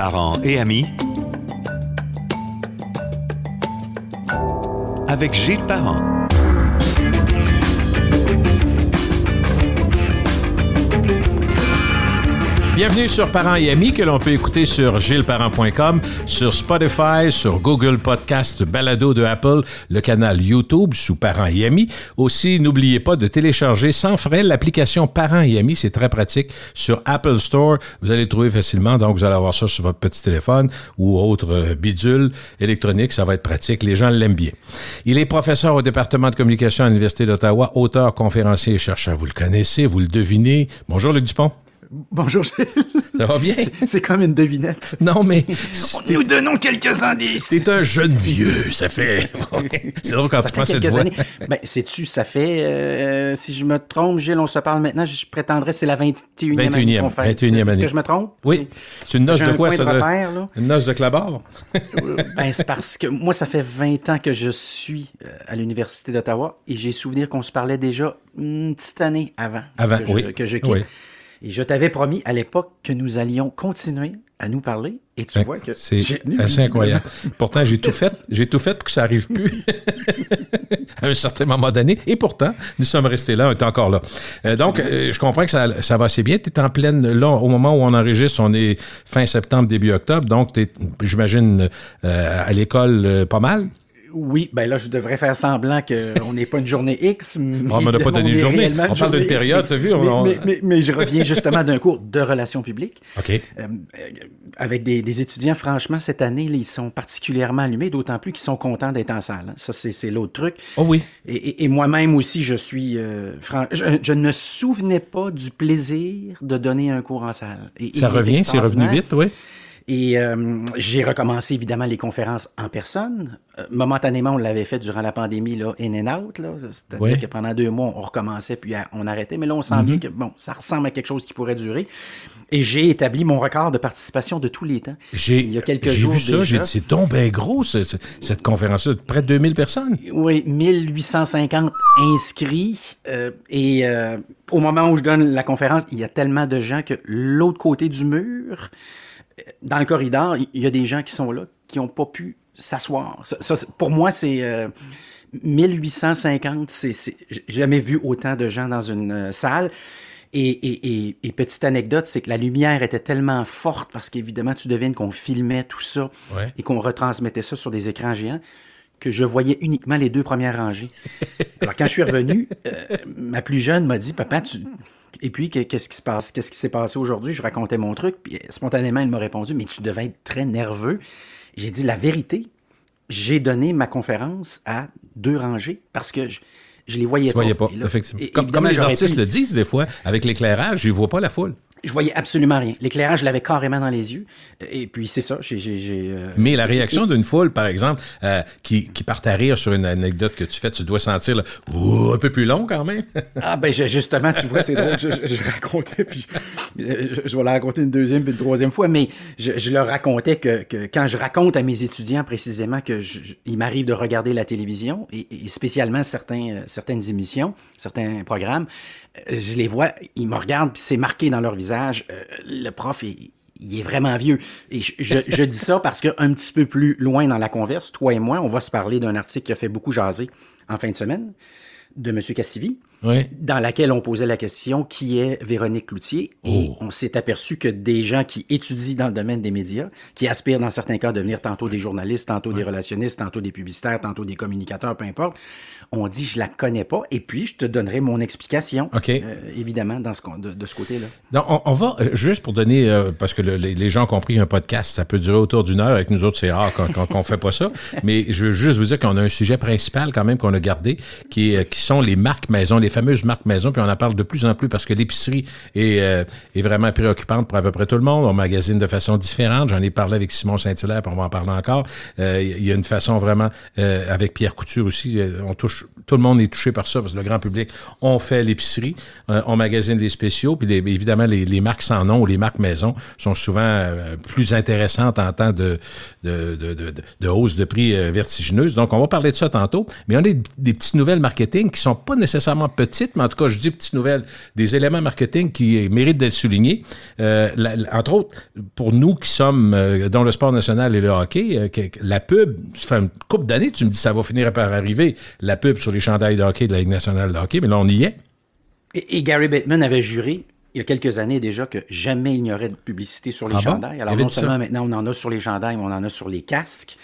Parents et amis avec Gilles Parent. Bienvenue sur Parents et Amis que l'on peut écouter sur gilesparent.com, sur Spotify, sur Google Podcast Balado de Apple, le canal YouTube sous Parents et Amis. Aussi, n'oubliez pas de télécharger sans frais l'application Parents et Amis. C'est très pratique sur Apple Store. Vous allez le trouver facilement. Donc, vous allez avoir ça sur votre petit téléphone ou autre bidule électronique. Ça va être pratique. Les gens l'aiment bien. Il est professeur au département de communication à l'Université d'Ottawa, auteur, conférencier et chercheur. Vous le connaissez, vous le devinez. Bonjour, Luc Dupont. Bonjour, Gilles. Ça va bien? C'est comme une devinette. Non, mais... Nous donnons quelques indices. C'est un jeune vieux, ça fait... C'est drôle quand tu prends cette voix. Ben, sais-tu, ça fait... si je me trompe, Gilles, on se parle maintenant, je prétendrais c'est la 21e année qu'on fait. 21e année. Est-ce que je me trompe? Oui. C'est une noce de quoi, ça? Repère, une noce de clabard? Ben, c'est parce que moi, ça fait 20 ans que je suis à l'Université d'Ottawa et j'ai souvenir qu'on se parlait déjà une petite année avant que je quitte. Oui. Et je t'avais promis à l'époque que nous allions continuer à nous parler. Et tu vois que c'est assez incroyable. Pourtant, j'ai tout fait pour que ça n'arrive plus à un certain moment donné. Et pourtant, nous sommes restés là, on est encore là. Donc, je comprends que ça va assez bien. Tu es en pleine, là, au moment où on enregistre, on est fin septembre, début octobre. Donc, tu es, j'imagine, à l'école pas mal. Oui, ben là, je devrais faire semblant qu'on n'est pas une journée X. On n'a pas donné une journée. On parle d'une période, tu as vu? Mais je reviens justement d'un cours de relations publiques. OK. Avec des étudiants, franchement, cette année, là, ils sont particulièrement allumés, d'autant plus qu'ils sont contents d'être en salle. Hein. Ça, c'est l'autre truc. Oh oui. Et moi-même aussi, je suis... je ne me souvenais pas du plaisir de donner un cours en salle. Ça revient, c'est revenu vite, oui. Et j'ai recommencé évidemment les conférences en personne. Momentanément, on l'avait fait durant la pandémie, là, in and out. Là. C'est-à-dire que pendant 2 mois, on recommençait puis on arrêtait. Mais là, on sent bien que bon, ça ressemble à quelque chose qui pourrait durer. Et j'ai établi mon record de participation de tous les temps. Il y a quelques jours. J'ai vu ça, déjà. J'ai dit, c'est donc bien gros, cette conférence-là, près de 2000 personnes. Oui, 1850 inscrits. Au moment où je donne la conférence, il y a tellement de gens que l'autre côté du mur... Dans le corridor, il y a des gens qui sont là, qui n'ont pas pu s'asseoir. Ça, pour moi, c'est 1850. J'ai jamais vu autant de gens dans une salle. Et petite anecdote, c'est que la lumière était tellement forte, parce qu'évidemment, tu devines qu'on filmait tout ça et qu'on retransmettait ça sur des écrans géants, que je voyais uniquement les 2 premières rangées. Alors, quand je suis revenu, ma plus jeune m'a dit, « Papa, Et puis, qu'est-ce qui se passe? Qu'est-ce qui s'est passé aujourd'hui? » Je racontais mon truc, puis spontanément, elle m'a répondu, « Mais tu devais être très nerveux. » J'ai dit, « La vérité, j'ai donné ma conférence à 2 rangées parce que je les voyais pas. » Tu voyais pas, là, effectivement. Comme les artistes le disent des fois, avec l'éclairage, ils ne voient pas la foule. Je voyais absolument rien. L'éclairage, je l'avais carrément dans les yeux. Et puis, c'est ça. Mais la réaction d'une foule, par exemple, qui part à rire sur une anecdote que tu fais, tu dois sentir là, un peu plus long quand même. Ah, ben justement, tu vois, c'est drôle. Je racontais, puis je vais la raconter une 2e puis une 3e fois, mais je leur racontais que quand je raconte à mes étudiants précisément il m'arrive de regarder la télévision, et spécialement certaines émissions, certains programmes, je les vois, ils me regardent, puis c'est marqué dans leur visage. Le prof, il est vraiment vieux. Et je dis ça parce qu'un petit peu plus loin dans la converse, toi et moi, on va se parler d'un article qui a fait beaucoup jaser en fin de semaine, de M. Cassivi, dans laquelle on posait la question, qui est Véronique Cloutier? Et on s'est aperçu que des gens qui étudient dans le domaine des médias, qui aspirent dans certains cas à devenir tantôt des journalistes, tantôt des relationnistes, tantôt des publicitaires, tantôt des communicateurs, peu importe, on dit, je la connais pas, et puis je te donnerai mon explication, évidemment, de ce côté-là. Donc, on va, juste pour donner, parce que les gens ont compris qu'un podcast, ça peut durer autour d'1 heure, avec nous autres, c'est rare qu'on fait pas ça, mais je veux juste vous dire qu'on a un sujet principal quand même qu'on a gardé, qui sont les marques maison, les fameuses marques maison, puis on en parle de plus en plus parce que l'épicerie est vraiment préoccupante pour à peu près tout le monde, on magasine de façon différente, j'en ai parlé avec Simon Saint-Hilaire, puis on va en parler encore, il y a une façon vraiment, avec Pierre Couture aussi, tout le monde est touché par ça, parce que le grand public, on fait l'épicerie, on magasine des spéciaux, puis évidemment, les marques sans nom ou les marques maison sont souvent plus intéressantes en temps de hausse de prix vertigineuse. Donc, on va parler de ça tantôt, mais on a des petites nouvelles marketing qui sont pas nécessairement petite, mais en tout cas, je dis petite nouvelle, des éléments marketing qui méritent d'être soulignés. Entre autres, pour nous qui sommes dans le sport national et le hockey, la pub, ça fait une couple d'années, tu me dis ça va finir par arriver, la pub sur les chandails de hockey de la Ligue nationale de hockey, mais là, on y est. Et Gary Bettman avait juré, il y a quelques années déjà, que jamais il n'y aurait de publicité sur les chandails. Bon? Alors, non seulement maintenant on en a sur les chandails, mais on en a sur les casques.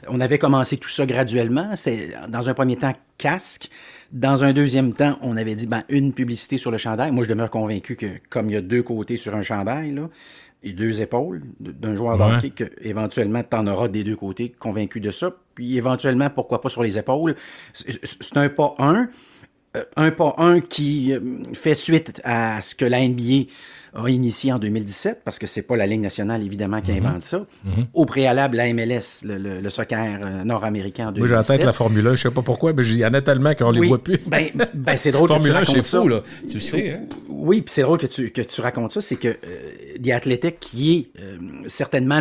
On avait commencé tout ça graduellement. C'est, dans un premier temps, casque. Dans un deuxième temps, on avait dit une publicité sur le chandail. Moi, je demeure convaincu que, comme il y a deux côtés sur un chandail, là, et deux épaules d'un joueur de hockey, qu'éventuellement, tu en auras des deux côtés, convaincu de ça. Puis, éventuellement, pourquoi pas sur les épaules. C'est un pas qui fait suite à ce que la NBA a initié en 2017, parce que c'est pas la Ligue nationale, évidemment, qui invente ça. Au préalable, la MLS, le soccer nord-américain en 2017. Moi, j'ai en tête la Formule 1, je sais pas pourquoi, mais il y en a tellement qu'on les voit plus. C'est drôle que tu racontes ça. Formule 1, c'est fou, là. Tu sais, hein? Oui, puis c'est drôle que tu racontes ça, c'est que The Athletic, qui est certainement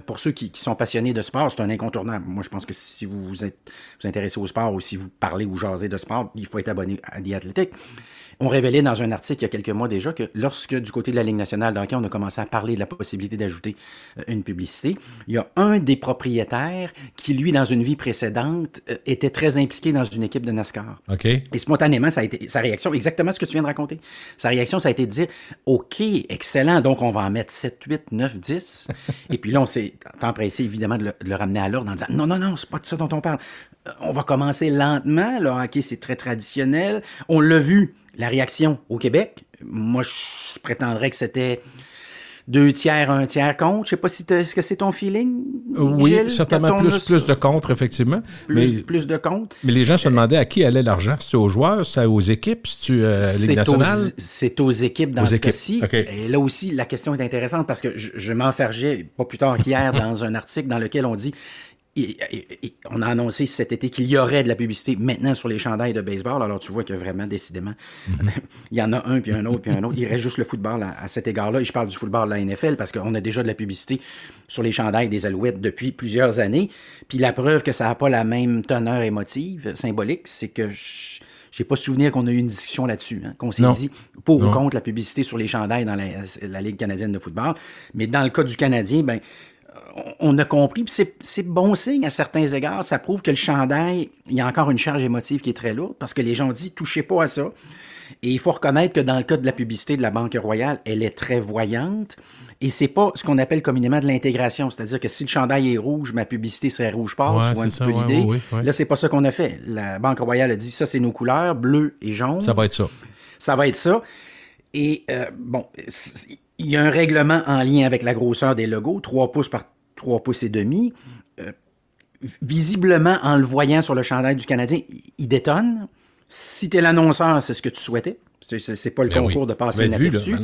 pour ceux qui sont passionnés de sport, c'est un incontournable. Moi, je pense que si vous êtes intéressé au sport ou si vous parlez ou jasez de sport, il faut être abonné à The Athletic. On révélait dans un article il y a quelques mois déjà que lorsque du côté de la Ligue nationale de hockey, on a commencé à parler de la possibilité d'ajouter une publicité, il y a un des propriétaires qui, lui, dans une vie précédente, était très impliqué dans une équipe de NASCAR. OK. Et spontanément, ça a été sa réaction, exactement ce que tu viens de raconter. Sa réaction, ça a été de dire « OK, excellent, donc on va en mettre 7, 8, 9, 10. » Et puis là, on s'est empressé, évidemment, de le ramener à l'ordre en disant « Non, c'est pas de ça dont on parle. On va commencer lentement. Le hockey, c'est très traditionnel. On l'a vu. » La réaction au Québec, moi, je prétendrais que c'était 2 tiers, 1 tiers contre. Je sais pas si est-ce que c'est ton feeling, oui, Gilles, certainement plus de contre, effectivement. Plus de contre. Mais les gens se demandaient à qui allait l'argent. C'est-tu aux joueurs, c'est aux équipes, c'est-tu Ligue nationale? C'est aux équipes dans ce cas-ci. Okay. Et là aussi, la question est intéressante parce que je m'enfargeais pas plus tard qu'hier dans un article dans lequel on dit... Et on a annoncé cet été qu'il y aurait de la publicité maintenant sur les chandails de baseball. Alors, tu vois que vraiment, décidément, il y en a un, puis un autre, puis un autre. Il reste juste le football à cet égard-là. Et je parle du football de la NFL parce qu'on a déjà de la publicité sur les chandails des Alouettes depuis plusieurs années. Puis la preuve que ça n'a pas la même teneur émotive, symbolique, c'est que j'ai pas souvenir qu'on a eu une discussion là-dessus, qu'on s'est dit pour ou contre la publicité sur les chandails dans la Ligue canadienne de football. Mais dans le cas du Canadien, on a compris, puis c'est bon signe à certains égards. Ça prouve que le chandail, il y a encore une charge émotive qui est très lourde parce que les gens disent touchez pas à ça. Et il faut reconnaître que dans le cas de la publicité de la Banque Royale, elle est très voyante. Et c'est pas ce qu'on appelle communément de l'intégration. C'est-à-dire que si le chandail est rouge, ma publicité serait rouge pâle. Tu vois un petit peu l'idée. Oui. Là, c'est pas ça qu'on a fait. La Banque Royale a dit ça, c'est nos couleurs, bleu et jaune. Ça va être ça. Ça va être ça. Et il y a un règlement en lien avec la grosseur des logos, 3 pouces par 3 pouces et demi. Visiblement, en le voyant sur le chandail du Canadien, il détonne. Si tu es l'annonceur, c'est ce que tu souhaitais. C'est pas le concours de passer inaperçu.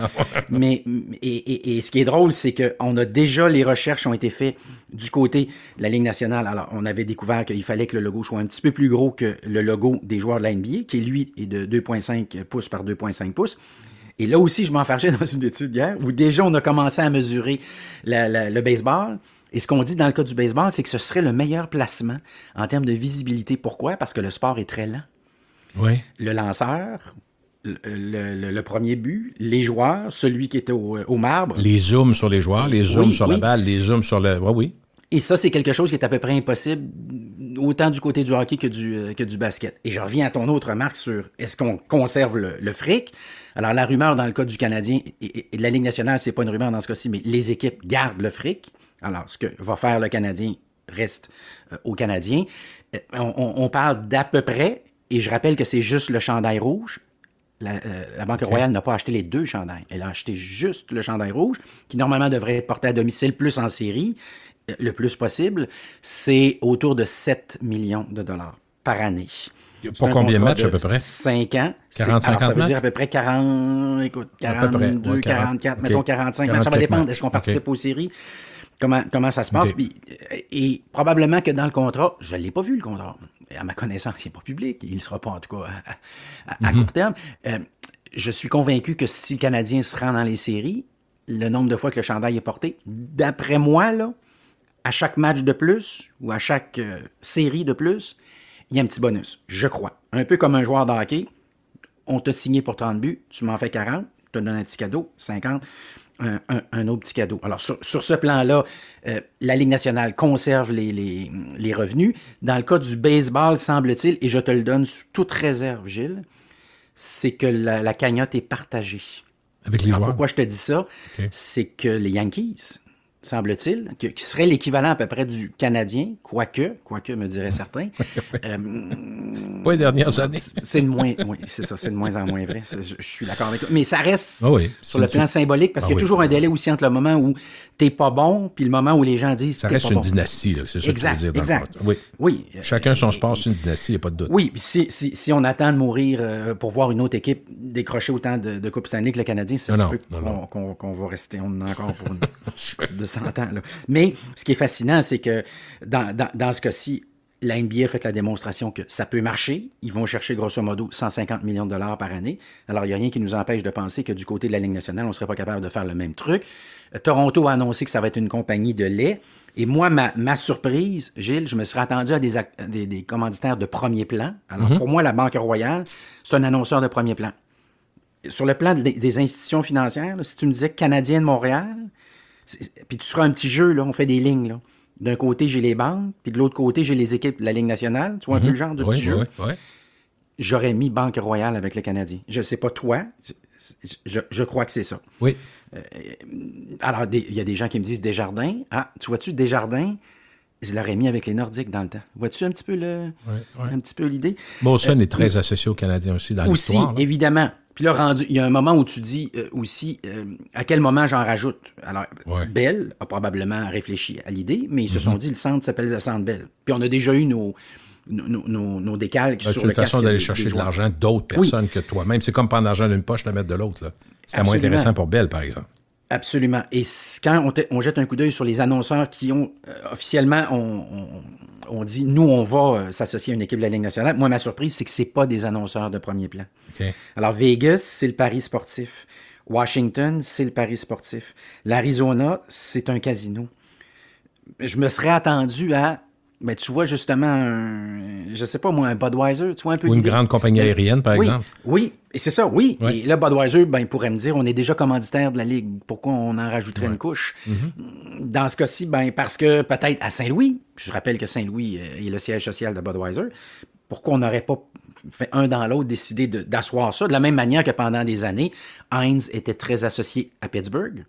Mais ce qui est drôle, c'est qu'on a déjà, les recherches ont été faites du côté de la Ligue nationale. Alors, on avait découvert qu'il fallait que le logo soit un petit peu plus gros que le logo des joueurs de la NBA, qui, lui, est de 2,5 pouces par 2,5 pouces. Et là aussi, je m'enfargeais dans une étude hier où déjà, on a commencé à mesurer le baseball. Et ce qu'on dit dans le cas du baseball, c'est que ce serait le meilleur placement en termes de visibilité. Pourquoi? Parce que le sport est très lent. Oui. Le lanceur, le premier but, les joueurs, celui qui était au marbre. Les zooms sur les joueurs, les zooms sur la balle, les zooms sur le... Oui. Et ça, c'est quelque chose qui est à peu près impossible, autant du côté du hockey que du basket. Et je reviens à ton autre remarque sur est-ce qu'on conserve le fric? Alors, la rumeur dans le cas du Canadien et de la Ligue nationale, c'est pas une rumeur dans ce cas-ci, mais les équipes gardent le fric. Alors, ce que va faire le Canadien reste au Canadien. On parle d'à peu près, et je rappelle que c'est juste le chandail rouge. La Banque Royale n'a pas acheté les 2 chandails. Elle a acheté juste le chandail rouge, qui normalement devrait être porté à domicile plus en série, le plus possible. C'est autour de 7 millions de dollars par année. Pour combien de matchs à peu près? 5 ans. 40-50 ça veut dire à peu près 42, 44, mettons 45. Mais ça va dépendre. Est-ce qu'on participe aux séries? Comment ça se passe? Puis, et probablement que dans le contrat, je ne l'ai pas vu le contrat. À ma connaissance, il n'est pas public. Il ne sera pas, en tout cas, à court terme. Je suis convaincu que si le Canadien se rend dans les séries, le nombre de fois que le chandail est porté, d'après moi, là, à chaque match de plus ou à chaque série de plus, il y a un petit bonus, je crois. Un peu comme un joueur de hockey. on t'a signé pour 30 buts, tu m'en fais 40, je te donne un petit cadeau, 50, un autre petit cadeau. Alors, sur ce plan-là, la Ligue nationale conserve les revenus. Dans le cas du baseball, semble-t-il, et je te le donne sous toute réserve, Gilles, c'est que la cagnotte est partagée. Avec les joueurs. Pourquoi je te dis ça? Okay. C'est que les Yankees, semble-t-il, qui serait l'équivalent à peu près du Canadien, quoique me diraient certains. Pas les dernières années. C'est de moins, oui, c'est ça, c'est de moins en moins vrai. Je suis d'accord avec toi. Mais ça reste sur le plan symbolique symbolique, parce qu'il y a toujours un délai aussi entre le moment où t'es pas bon, puis le moment où les gens disent ça t'es reste pas une bon. dynastie, là, c'est ça que tu veux dire. Exact. Oui. Chacun son sport, c'est une dynastie, il n'y a pas de doute. Oui, puis si on attend de mourir pour voir une autre équipe décrocher autant de Coupes Stanley que le Canadien, c'est qu'on va rester, on en a encore pour de 100 ans. Là. Mais ce qui est fascinant, c'est que dans ce cas-ci, la NBA a fait la démonstration que ça peut marcher. Ils vont chercher grosso modo 150 millions de dollars par année. Alors, il n'y a rien qui nous empêche de penser que du côté de la Ligue nationale, on ne serait pas capable de faire le même truc. Toronto a annoncé que ça va être une compagnie de lait. Et moi, ma surprise, Gilles, je me serais attendu à des commanditaires de premier plan. Alors, pour moi, la Banque Royale, c'est un annonceur de premier plan. Sur le plan des institutions financières, là, si tu me disais Canadien de Montréal, puis tu feras un petit jeu, là, on fait des lignes, là. D'un côté, j'ai les banques, puis de l'autre côté, j'ai les équipes de la Ligue nationale. Tu vois un peu le genre de petit jeu? Oui. J'aurais mis Banque Royale avec le Canadien. Je ne sais pas toi, je crois que c'est ça. Oui. Alors, il y a des gens qui me disent Desjardins. Ah, tu vois-tu, Desjardins, je l'aurais mis avec les Nordiques dans le temps. Vois-tu un petit peu un petit peu l'idée? Molson est très associé aux Canadiens aussi dans l'histoire. Aussi, évidemment. Puis là, il y a un moment où tu dis aussi à quel moment j'en rajoute. Alors, Bell a probablement réfléchi à l'idée, mais ils se sont dit le centre s'appelle le centre Bell. Puis on a déjà eu nos décalques sur le casque. C'est une façon d'aller chercher de l'argent d'autres personnes que toi-même. C'est comme prendre l'argent d'une poche et le mettre de l'autre. Là. C'est moins intéressant pour Bell, par exemple. Absolument. Et quand on jette un coup d'œil sur les annonceurs qui ont officiellement on dit, nous, on va s'associer à une équipe de la Ligue nationale. Moi, ma surprise, c'est que c'est pas des annonceurs de premier plan. Okay. Alors, Vegas, c'est le pari sportif. Washington, c'est le pari sportif. L'Arizona, c'est un casino. Je me serais attendu à, ben, tu vois, justement, je sais pas moi, un Budweiser, tu vois un peu. Ou une grande compagnie aérienne, par exemple. Oui, et c'est ça, oui. Et là, Budweiser, ben, il pourrait me dire, on est déjà commanditaire de la Ligue. Pourquoi on en rajouterait une couche? Dans ce cas-ci, ben, parce que peut-être à Saint-Louis, je rappelle que Saint-Louis est le siège social de Budweiser, pourquoi on n'aurait pas fait un dans l'autre, décidé d'asseoir ça? De la même manière que pendant des années, Heinz était très associé à Pittsburgh.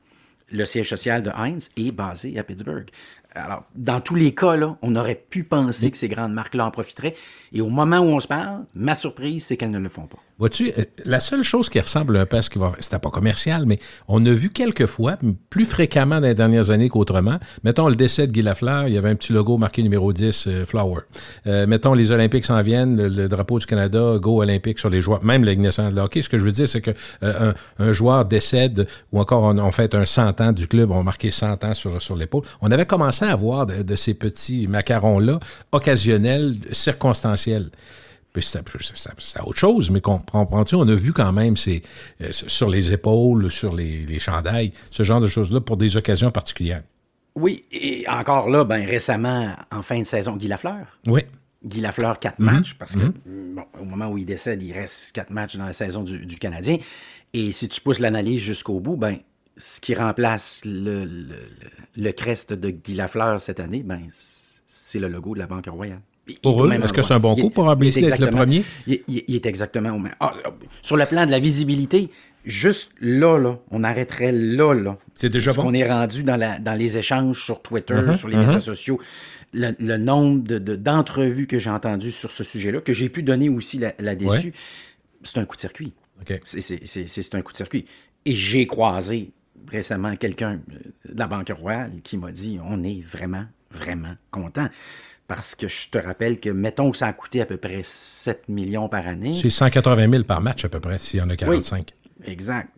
Le siège social de Heinz est basé à Pittsburgh. Alors, dans tous les cas, là, on aurait pu penser que ces grandes marques-là en profiteraient. Et au moment où on se parle, ma surprise, c'est qu'elles ne le font pas. Vois-tu, la seule chose qui ressemble un peu à ce qui va... C'était pas commercial, mais on a vu quelques fois, plus fréquemment dans les dernières années qu'autrement. Mettons le décès de Guy Lafleur, il y avait un petit logo marqué numéro 10, Flower. Mettons les Olympiques s'en viennent, le drapeau du Canada, Go Olympique sur les joueurs, même la Ligue nationale de hockey. Ce que je veux dire, c'est que un joueur décède, ou encore on fait un 100 ans du club, on a marqué 100 ans sur l'épaule. On avait commencé à avoir de ces petits macarons-là, occasionnels, circonstanciels. Puis c'est autre chose, mais comprends-tu, on a vu quand même sur les épaules, sur les chandails, ce genre de choses-là pour des occasions particulières. Oui, et encore là, ben récemment, en fin de saison, Guy Lafleur. Oui. Guy Lafleur, 4 matchs, parce que bon, au moment où il décède, il reste 4 matchs dans la saison du Canadien. Et si tu pousses l'analyse jusqu'au bout, ben ce qui remplace le crest de Guy Lafleur cette année, ben c'est le logo de la Banque Royale. Pour eux, est-ce que c'est un bon coup pour Ablissi d'être le premier? Il est exactement au même. Sur le plan de la visibilité, juste là, on arrêterait là. C'est déjà bon. On est rendu dans les échanges sur Twitter, sur les médias sociaux. Le nombre d'entrevues que j'ai entendues sur ce sujet-là, que j'ai pu donner aussi là-dessus, c'est un coup de circuit. Okay. C'est un coup de circuit. Et j'ai croisé récemment quelqu'un de la Banque Royale qui m'a dit, on est vraiment, vraiment content. Parce que je te rappelle que, mettons que ça a coûté à peu près 7 millions par année. C'est 180 000 par match à peu près, s'il y en a 45. Oui, exact.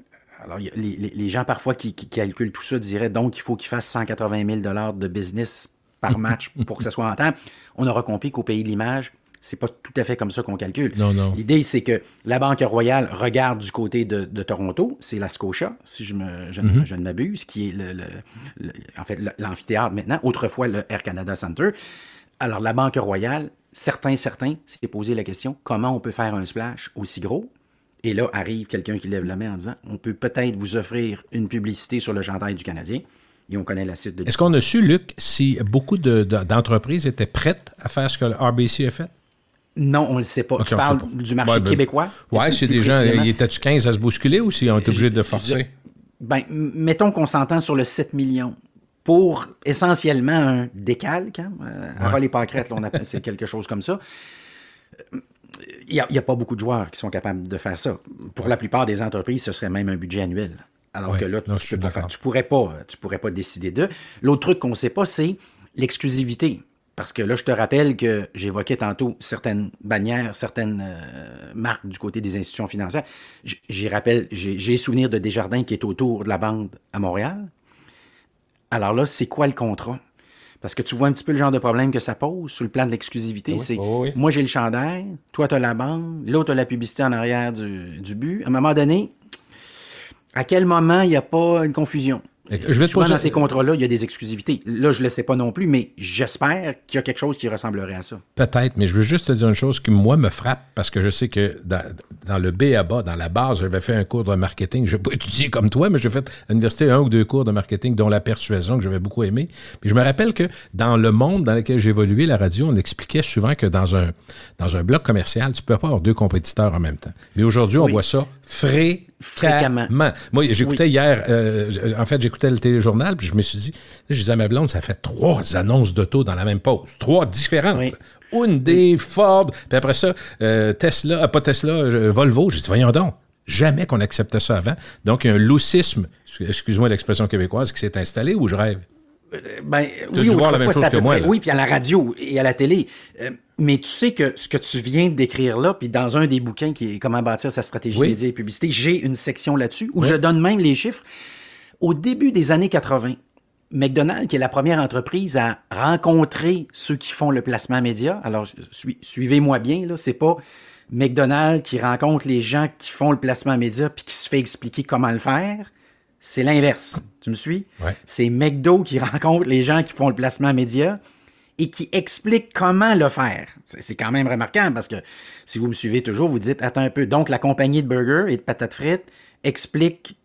Alors, les gens parfois qui calculent tout ça diraient donc qu'il faut qu'ils fassent 180 000 $ de business par match pour que ça soit rentable. On aura compris qu'au pays de l'image, c'est pas tout à fait comme ça qu'on calcule. Non. L'idée, c'est que la Banque Royale regarde du côté de Toronto, c'est la Scotia, si je ne m'abuse, qui est en fait l'amphithéâtre maintenant, autrefois le Air Canada Center. Alors, la Banque Royale, certains s'est posé la question, comment on peut faire un splash aussi gros Et là, arrive quelqu'un qui lève la main en disant « On peut peut-être vous offrir une publicité sur le chandail du Canadien. » Et on connaît la suite de Est-ce qu'on a su, Luc, si beaucoup d'entreprises étaient prêtes à faire ce que le RBC a fait? Non, on ne le sait pas. Okay, tu parles du marché québécois? Oui, c'est des gens... Il était-tu 15 à se bousculer ou s'ils ont été obligés de forcer? Mettons qu'on s'entend sur le 7 millions. Pour essentiellement un décalque, avant les pâquerettes, là, on appelle c'est quelque chose comme ça. Il n'y a pas beaucoup de joueurs qui sont capables de faire ça. Pour la plupart des entreprises, ce serait même un budget annuel. Alors que là, tu ne pourrais pas décider d'eux. L'autre truc qu'on ne sait pas, c'est l'exclusivité. Parce que là, je te rappelle que j'évoquais tantôt certaines bannières, certaines marques du côté des institutions financières. J'ai souvenir de Desjardins qui est autour de la bande à Montréal. Alors là, c'est quoi le contrat? Parce que tu vois un petit peu le genre de problème que ça pose sur le plan de l'exclusivité. Moi, j'ai le chandail, toi, tu as la bande, l'autre a la publicité en arrière du but. À un moment donné, à quel moment il n'y a pas une confusion? Souvent, dans ces contrats-là, il y a des exclusivités. Là, je ne le sais pas non plus, mais j'espère qu'il y a quelque chose qui ressemblerait à ça. Peut-être, mais je veux juste te dire une chose qui, moi, me frappe, parce que je sais que dans le B.A.B.A., dans la base, j'avais fait un cours de marketing. Je n'ai pas étudié comme toi, mais j'ai fait à l'université 1 ou 2 cours de marketing, dont la persuasion, que j'avais beaucoup aimé. Puis je me rappelle que dans le monde dans lequel j'évoluais, la radio, on expliquait souvent que dans un bloc commercial, tu ne peux pas avoir 2 compétiteurs en même temps. Mais aujourd'hui, on voit ça fréquemment. Moi, j'écoutais hier, j'écoutais le téléjournal, puis je me suis dit, je disais à ma blonde, ça fait 3 annonces d'auto dans la même pause. 3 différentes. Oui. Hyundai, Ford, puis après ça, Volvo. J'ai dit, voyons donc, jamais qu'on acceptait ça avant. Donc, il y a un loussisme, excuse-moi l'expression québécoise, qui s'est installé, ou je rêve? Oui, voir la même chose que moi. Oui, puis à la radio et à la télé. Mais tu sais que ce que tu viens de décrire là, puis dans un des bouquins qui est Comment bâtir sa stratégie média et publicité, j'ai une section là-dessus où je donne même les chiffres. Au début des années 80, McDonald's, qui est la première entreprise à rencontrer ceux qui font le placement média, alors suivez-moi bien, là, c'est pas McDonald's qui rencontre les gens qui font le placement média puis qui se fait expliquer comment le faire. C'est l'inverse. Tu me suis? Ouais. C'est McDo qui rencontre les gens qui font le placement média et qui explique comment le faire. C'est quand même remarquable parce que si vous me suivez toujours, vous dites, attends un peu, donc la compagnie de burgers et de patates frites explique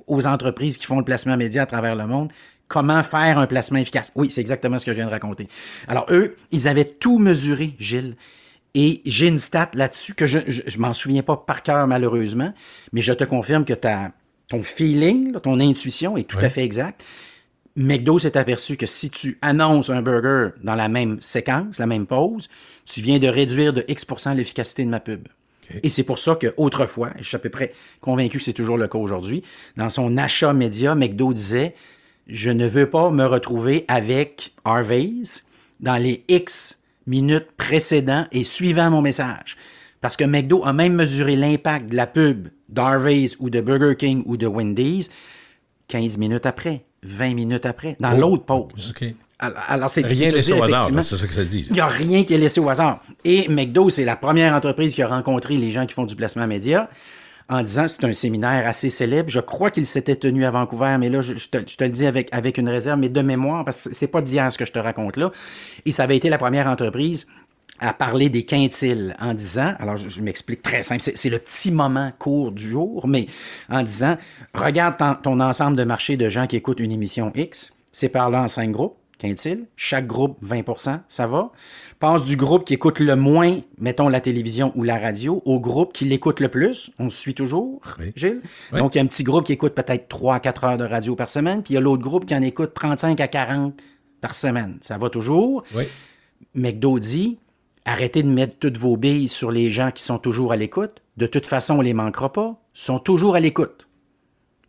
aux entreprises qui font le placement média à travers le monde comment faire un placement efficace. Oui, c'est exactement ce que je viens de raconter. Alors eux, ils avaient tout mesuré, Gilles. Et j'ai une stat là-dessus que je m'en souviens pas par cœur malheureusement, mais je te confirme que ton feeling, là, ton intuition est tout à fait exact. McDo s'est aperçu que si tu annonces un burger dans la même séquence, la même pause, tu viens de réduire de X% l'efficacité de ma pub. Okay. Et c'est pour ça qu'autrefois, je suis à peu près convaincu que c'est toujours le cas aujourd'hui, dans son achat média, McDo disait « Je ne veux pas me retrouver avec Harvey's dans les X minutes précédents et suivant mon message. » Parce que McDo a même mesuré l'impact de la pub d'Harvey's ou de Burger King ou de Wendy's 15 minutes après, 20 minutes après, dans l'autre pause. Okay. Alors, c'est rien laissé au hasard, c'est ça que ça dit. Il n'y a rien qui est laissé au hasard. Et McDo, c'est la première entreprise qui a rencontré les gens qui font du placement média en disant, c'est un séminaire assez célèbre. Je crois qu'il s'était tenu à Vancouver, mais là, je te le dis avec une réserve, mais de mémoire, parce que c'est pas d'hier ce que je te raconte là. Et ça avait été la première entreprise à parler des quintiles en disant, alors je m'explique très simple, c'est le petit moment court du jour, mais en disant, regarde ton ensemble de marché de gens qui écoutent une émission X, sépare-le en 5 groupes, quintiles, chaque groupe 20%, ça va. Passe du groupe qui écoute le moins, mettons la télévision ou la radio, au groupe qui l'écoute le plus, on se suit toujours, oui. Gilles? Oui. Donc il y a un petit groupe qui écoute peut-être 3 à 4 heures de radio par semaine, puis il y a l'autre groupe qui en écoute 35 à 40 par semaine, ça va toujours. Oui. McDo dit, arrêtez de mettre toutes vos billes sur les gens qui sont toujours à l'écoute. De toute façon, on ne les manquera pas. Ils sont toujours à l'écoute.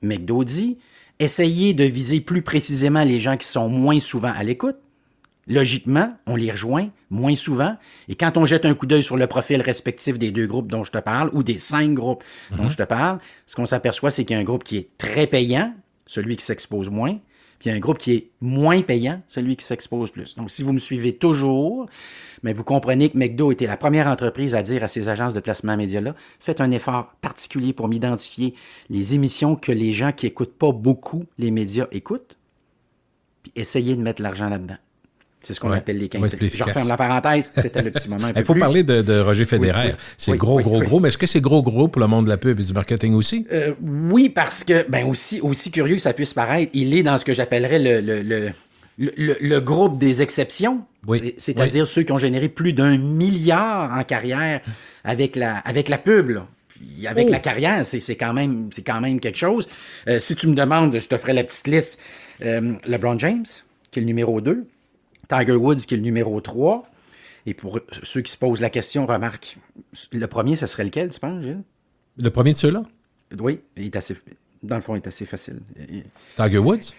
McDo dit, essayez de viser plus précisément les gens qui sont moins souvent à l'écoute. Logiquement, on les rejoint moins souvent. Et quand on jette un coup d'œil sur le profil respectif des 2 groupes dont je te parle, ou des 5 groupes dont je te parle, ce qu'on s'aperçoit, c'est qu'il y a un groupe qui est très payant, celui qui s'expose moins, puis il y a un groupe qui est moins payant, celui qui s'expose plus. Donc, si vous me suivez toujours, mais vous comprenez que McDo était la première entreprise à dire à ces agences de placement média-là, faites un effort particulier pour m'identifier les émissions que les gens qui n'écoutent pas beaucoup les médias écoutent, puis essayez de mettre l'argent là-dedans. C'est ce qu'on Ouais. appelle les 15 Ouais, cylindres. plus Je efficace. referme la parenthèse, c'était le petit moment un peu Il faut plus. parler de Roger Federer. Oui. C'est Oui, gros, oui, gros, oui. gros. Mais est-ce que c'est gros, gros pour le monde de la pub et du marketing aussi? Oui, parce que, aussi curieux que ça puisse paraître, il est dans ce que j'appellerais le groupe des exceptions. Oui. C'est-à-dire ceux qui ont généré plus d'1 milliard en carrière avec la pub, là. Puis avec la carrière, c'est quand même quelque chose. Si tu me demandes, je te ferai la petite liste. LeBron James, qui est le numéro 2. Tiger Woods, qui est le numéro 3. Et pour ceux qui se posent la question, remarque, le premier, ce serait lequel, tu penses, Gilles? Le premier de ceux-là? Oui, dans le fond, il est assez facile. Tiger Woods?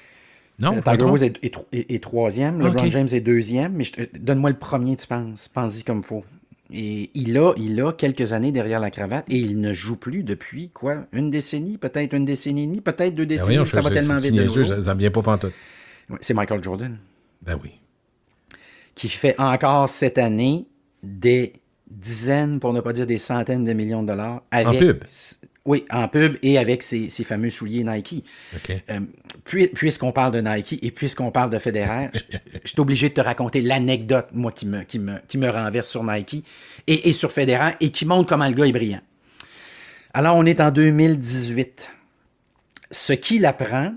Non, pas Tiger trop. Woods est troisième, LeBron James est deuxième, mais donne-moi le premier, tu penses. Pense-y comme il faut. Et il a quelques années derrière la cravate et il ne joue plus depuis, quoi, une décennie, peut-être une décennie et demie, peut-être 2 décennies. Voyons, ça va tellement vite de nouveau. Ça ne vient pas pantoute. Ouais, c'est Michael Jordan Ben oui. qui fait encore cette année des dizaines, pour ne pas dire des centaines de millions de dollars. En pub? Oui, en pub et avec ses fameux souliers Nike. OK. Puisqu'on parle de Nike et puisqu'on parle de Federer, je suis obligé de te raconter l'anecdote, moi, qui me renverse sur Nike et sur Federer et qui montre comment le gars est brillant. Alors, on est en 2018. Ce qui l'apprend,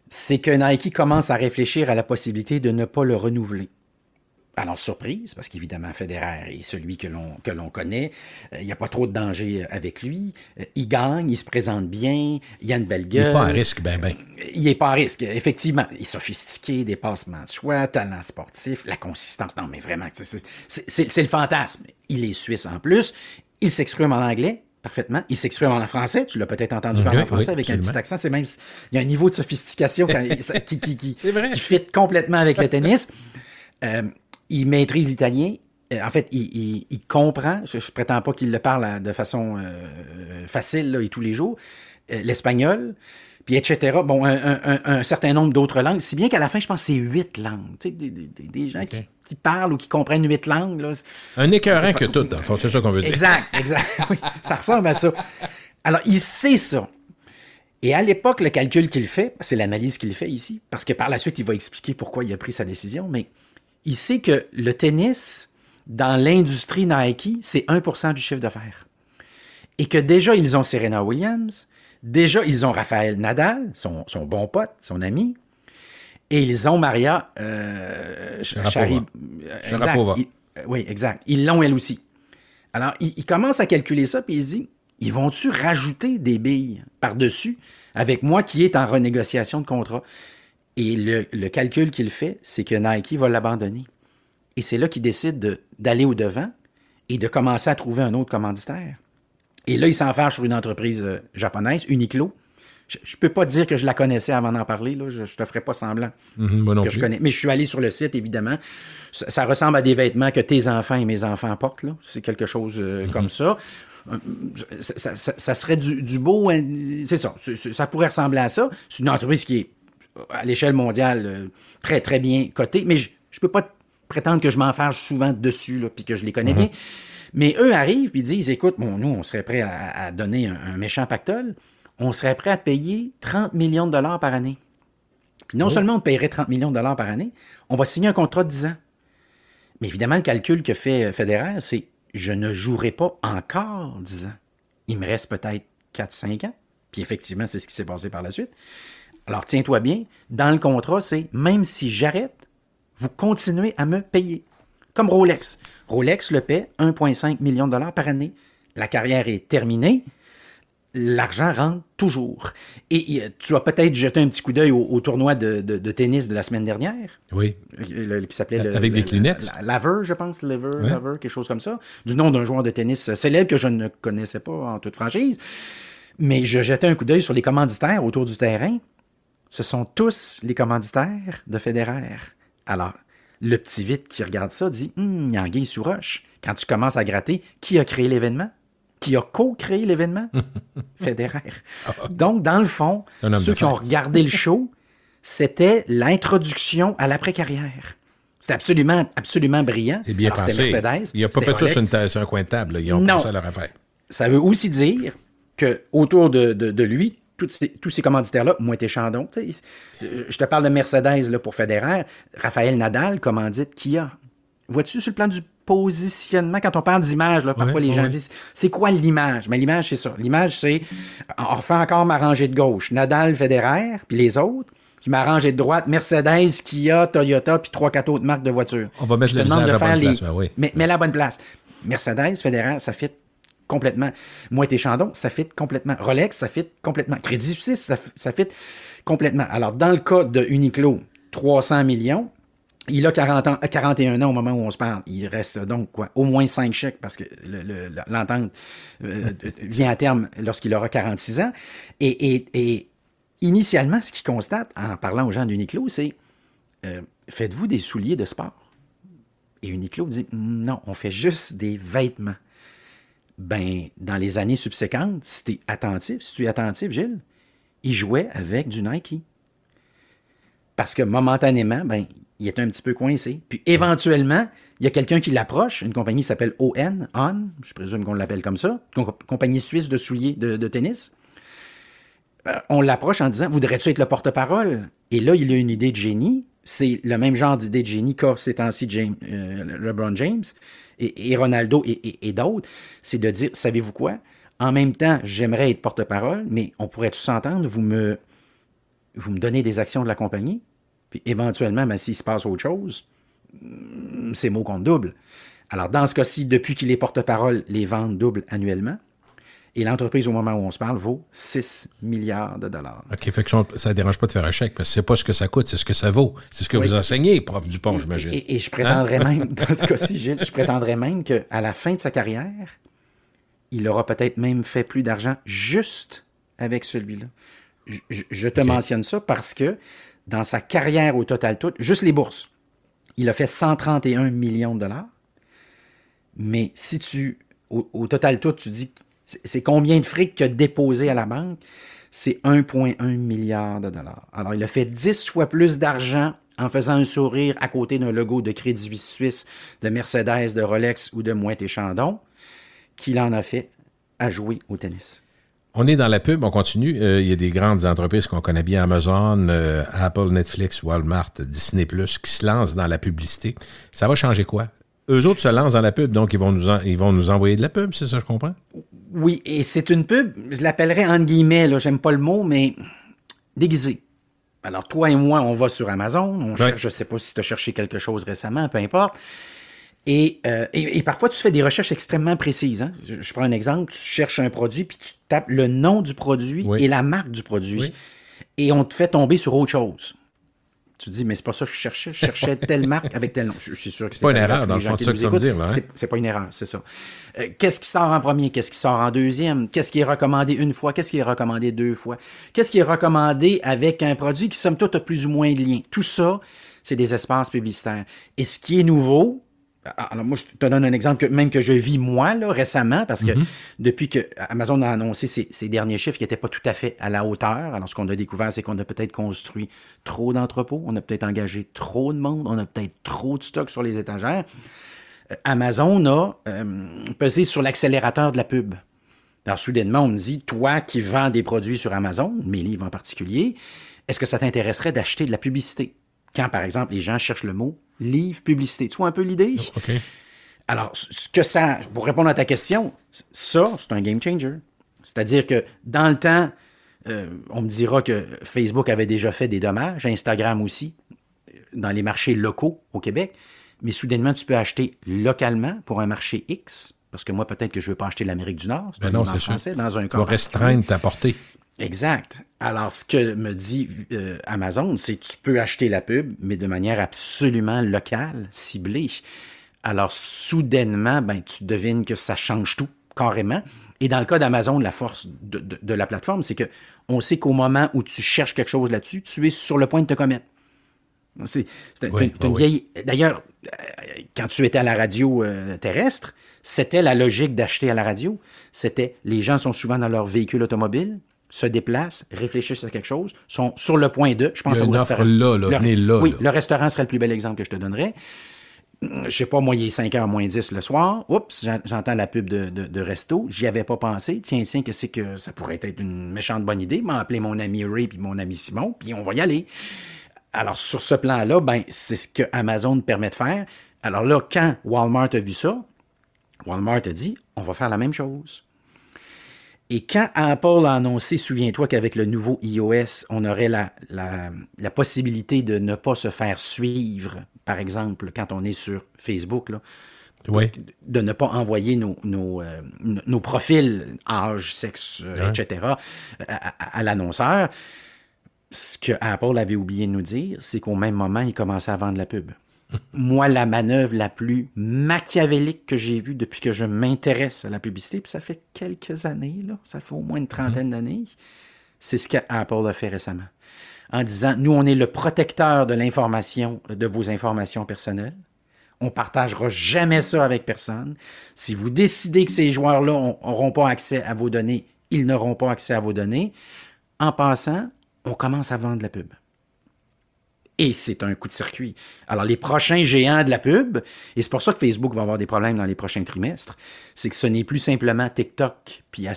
c'est que Nike commence à réfléchir à la possibilité de ne pas le renouveler. Alors, surprise, parce qu'évidemment, Federer est celui que l'on connaît. Il n'y a pas trop de danger avec lui. Il gagne, il se présente bien, il a une belle gueule. Il n'est pas à risque, ben. Il n'est pas à risque, effectivement. Il est sophistiqué, dépassement de choix, talent sportif, la consistance. Non, mais vraiment, c'est le fantasme. Il est suisse en plus. Il s'exprime en anglais. Parfaitement. Il s'exprime en français. Tu l'as peut-être entendu parler en français avec un petit accent. C'est même, il y a un niveau de sophistication qui fit complètement avec le tennis. Il maîtrise l'italien. En fait, il comprend. Je ne prétends pas qu'il le parle de façon facile là, et tous les jours. L'espagnol, puis etc. Bon, un certain nombre d'autres langues. Si bien qu'à la fin, je pense que c'est 8 langues. Tu sais, des gens qui parlent ou qui comprennent 8 langues. Là. Un écœurant que tout, dans le fond, c'est ça qu'on veut dire. Exact. Oui, ça ressemble à ça. Alors, il sait ça. Et à l'époque, le calcul qu'il fait, c'est l'analyse qu'il fait ici, parce que par la suite, il va expliquer pourquoi il a pris sa décision, mais il sait que le tennis, dans l'industrie Nike, c'est 1% du chiffre d'affaires. Et que déjà, ils ont Serena Williams, déjà, ils ont Rafael Nadal, son bon pote, son ami, et ils ont Maria Sharapova. Oui, exact. Ils l'ont elle aussi. Alors, il commence à calculer ça, puis il se dit, ils vont-tu rajouter des billes par-dessus avec moi qui est en renégociation de contrat? Et le calcul qu'il fait, c'est que Nike va l'abandonner. Et c'est là qu'il décide d'aller au-devant et de commencer à trouver un autre commanditaire. Et là, il s'enfarge sur une entreprise japonaise, Uniqlo. Je ne peux pas dire que je la connaissais avant d'en parler. Là. Je ne te ferai pas semblant Moi non que plus. je connais. Mais je suis allé sur le site, évidemment. Ça ressemble à des vêtements que tes enfants et mes enfants portent. Là. C'est quelque chose comme ça. Ça serait du beau... C'est ça. Ça pourrait ressembler à ça. C'est une entreprise qui est, à l'échelle mondiale, très, très bien cotée. Mais je ne peux pas prétendre que je m'enfarge souvent dessus puis que je les connais bien. Mais eux arrivent et disent, écoute, bon, nous, on serait prêt à donner un méchant pactole. On serait prêt à payer 30 millions de dollars par année. Puis non seulement on paierait 30 millions de dollars par année, on va signer un contrat de 10 ans. Mais évidemment, le calcul que fait Federer, c'est je ne jouerai pas encore 10 ans. Il me reste peut-être 4-5 ans. Puis effectivement, c'est ce qui s'est passé par la suite. Alors, tiens-toi bien, dans le contrat, c'est même si j'arrête, vous continuez à me payer. Comme Rolex. Rolex le paie 1,5 million de dollars par année. La carrière est terminée. L'argent rentre toujours. Et tu as peut-être jeté un petit coup d'œil au tournoi de tennis de la semaine dernière. Oui. Qui s'appelait... Avec des Kleenex. Laver, je pense. Laver, quelque chose comme ça. Du nom d'un joueur de tennis célèbre que je ne connaissais pas en toute franchise. Mais je jetais un coup d'œil sur les commanditaires autour du terrain. Ce sont tous les commanditaires de Federer. Alors, le petit vite qui regarde ça dit « il y a anguille sous roche. » Quand tu commences à gratter, qui a créé l'événement? Qui a co-créé l'événement? Federer. Donc, dans le fond, ceux qui ont regardé le show, c'était l'introduction à l'après-carrière. C'était absolument, absolument brillant. C'est bien pensé. C'était Mercedes. Il n'a pas fait ça sur un coin de table. Là. Ils ont pensé à leur affaire. Ça veut aussi dire qu'autour de lui, tous ces commanditaires-là, Moët & Chandon, je te parle de Mercedes là, pour Federer, Rafael Nadal commandite Kia. Vois-tu sur le plan du positionnement, quand on parle d'image, là, parfois les gens disent, c'est quoi l'image? Mais l'image, c'est ça. L'image, c'est, on refait encore ma rangée de gauche, Nadal, Federer, puis les autres, puis ma rangée de droite, Mercedes, Kia, Toyota, puis 3-4 autres marques de voitures. On va mettre le visage à la bonne place. Oui. Mais la bonne place. Mercedes, Federer, ça fit complètement. Moët & Chandon, ça fit complètement. Rolex, ça fit complètement. Crédit Suisse, ça fit complètement. Alors, dans le cas de Uniqlo, 300 millions, il a 41 ans au moment où on se parle. Il reste donc au moins 5 chèques parce que l'entente vient à terme lorsqu'il aura 46 ans. Et initialement, ce qu'il constate en parlant aux gens d'Uniqlo, c'est faites-vous des souliers de sport? Et Uniqlo dit non, on fait juste des vêtements. Ben, dans les années subséquentes, si tu es attentif, Gilles, il jouait avec du Nike. Parce que momentanément, ben, il est un petit peu coincé. Puis éventuellement, il y a quelqu'un qui l'approche, une compagnie qui s'appelle On, je présume qu'on l'appelle comme ça, compagnie suisse de souliers de tennis. On l'approche en disant, voudrais-tu être le porte-parole? Et là, il a une idée de génie. C'est le même genre d'idée de génie qu'a ces temps-ci LeBron James et Ronaldo et d'autres. C'est de dire, savez-vous quoi? En même temps, j'aimerais être porte-parole, mais on pourrait tous s'entendre, vous me donnez des actions de la compagnie, puis éventuellement, ben, s'il se passe autre chose, c'est mot contre double. Alors, dans ce cas-ci, depuis qu'il est porte-parole, les ventes doublent annuellement. Et l'entreprise, au moment où on se parle, vaut 6 milliards de dollars. OK, fait que ça ne dérange pas de faire un chèque, parce que c'est pas ce que ça coûte, c'est ce que ça vaut. C'est ce que vous enseignez, prof Dupont, j'imagine. Et je prétendrais même, dans ce cas-ci, Gilles, je prétendrais même qu'à la fin de sa carrière, il aura peut-être même fait plus d'argent juste avec celui-là. Je te mentionne ça parce que dans sa carrière au total tout, juste les bourses, il a fait 131 millions de dollars. Mais si au total tout, tu dis c'est combien de fric qu'il a déposé à la banque? C'est 1,1 milliard de dollars. Alors, il a fait 10 fois plus d'argent en faisant un sourire à côté d'un logo de Crédit Suisse, de Mercedes, de Rolex ou de Moët & Chandon qu'il en a fait à jouer au tennis. On est dans la pub, on continue. Il y a des grandes entreprises qu'on connaît bien, Amazon, Apple, Netflix, Walmart, Disney+, qui se lancent dans la publicité. Ça va changer quoi? Eux autres se lancent dans la pub, donc ils vont nous envoyer de la pub, c'est ça, je comprends? Oui, et c'est une pub, je l'appellerais entre guillemets, là, j'aime pas le mot, mais déguisée. Alors, toi et moi, on va sur Amazon, on cherche, je sais pas si tu as cherché quelque chose récemment, peu importe. Et parfois, tu fais des recherches extrêmement précises. Hein? Je prends un exemple, tu cherches un produit, puis tu tapes le nom du produit et la marque du produit. Oui. Et on te fait tomber sur autre chose. Tu te dis, mais c'est pas ça que je cherchais telle marque avec tel nom. Je suis sûr que c'est pas une erreur, dans le fond, c'est ça que ça veut dire. Là, hein? C'est pas une erreur, c'est ça. Qu'est-ce qui sort en premier? Qu'est-ce qui sort en deuxième? Qu'est-ce qui est recommandé une fois? Qu'est-ce qui est recommandé 2 fois? Qu'est-ce qui est recommandé avec un produit qui, somme toute, a plus ou moins de lien? Tout ça, c'est des espaces publicitaires. Et ce qui est nouveau, alors moi, je te donne un exemple que je vis moi là, récemment, parce que depuis que Amazon a annoncé ses derniers chiffres qui n'étaient pas tout à fait à la hauteur, alors ce qu'on a découvert, c'est qu'on a peut-être construit trop d'entrepôts, on a peut-être engagé trop de monde, on a peut-être trop de stock sur les étagères. Amazon a pesé sur l'accélérateur de la pub. Alors soudainement, on me dit, toi qui vends des produits sur Amazon, mes livres en particulier, est-ce que ça t'intéresserait d'acheter de la publicité? Quand, par exemple, les gens cherchent le mot « livre publicité ». Tu vois un peu l'idée? Okay. Alors, ce que ça, pour répondre à ta question, ça, c'est un game changer. C'est-à-dire que dans le temps, on me dira que Facebook avait déjà fait des dommages, Instagram aussi, dans les marchés locaux au Québec, mais soudainement, tu peux acheter localement pour un marché X, parce que moi, peut-être que je ne veux pas acheter l'Amérique du Nord, c'est un livre en français, dans un cas. Tu vas restreindre ta portée. Exact. Alors, ce que me dit Amazon, c'est que tu peux acheter la pub, mais de manière absolument locale, ciblée. Alors, soudainement, ben, tu devines que ça change tout, carrément. Et dans le cas d'Amazon, la force de la plateforme, c'est qu'on sait qu'au moment où tu cherches quelque chose là-dessus, tu es sur le point de te commettre. C'est une vieille... D'ailleurs, quand tu étais à la radio terrestre, c'était la logique d'acheter à la radio. C'était, les gens sont souvent dans leur véhicule automobile, se déplacent, réfléchissent à quelque chose, sont sur le point de... Je pense au restaurant. Là, venez là. Oui, là. le restaurant serait le plus bel exemple que je te donnerais. je sais pas, moi, il est 5h moins 10 le soir. Oups, j'entends la pub de resto. J'y avais pas pensé. Tiens, qu'est-ce que ça pourrait être une méchante bonne idée? M'a appelé mon ami Ray puis mon ami Simon, puis on va y aller. Alors, sur ce plan-là, ben, c'est ce que Amazon permet de faire. Alors là, quand Walmart a vu ça, Walmart a dit, on va faire la même chose. Et quand Apple a annoncé, souviens-toi qu'avec le nouveau iOS, on aurait la possibilité de ne pas se faire suivre, par exemple, quand on est sur Facebook, là, Oui. de ne pas envoyer nos profils, âge, sexe, etc., à l'annonceur. Ce que Apple avait oublié de nous dire, c'est qu'au même moment, il commençait à vendre la pub. Moi, la manœuvre la plus machiavélique que j'ai vue depuis que je m'intéresse à la publicité, puis ça fait quelques années, là, ça fait au moins une trentaine d'années, c'est ce qu'Apple a fait récemment. En disant, nous, on est le protecteur de l'information, de vos informations personnelles. On ne partagera jamais ça avec personne. Si vous décidez que ces joueurs-là n'auront pas accès à vos données, ils n'auront pas accès à vos données. En passant, on commence à vendre la pub. Et c'est un coup de circuit. Alors, les prochains géants de la pub, et c'est pour ça que Facebook va avoir des problèmes dans les prochains trimestres, c'est que ce n'est plus simplement TikTok, puis à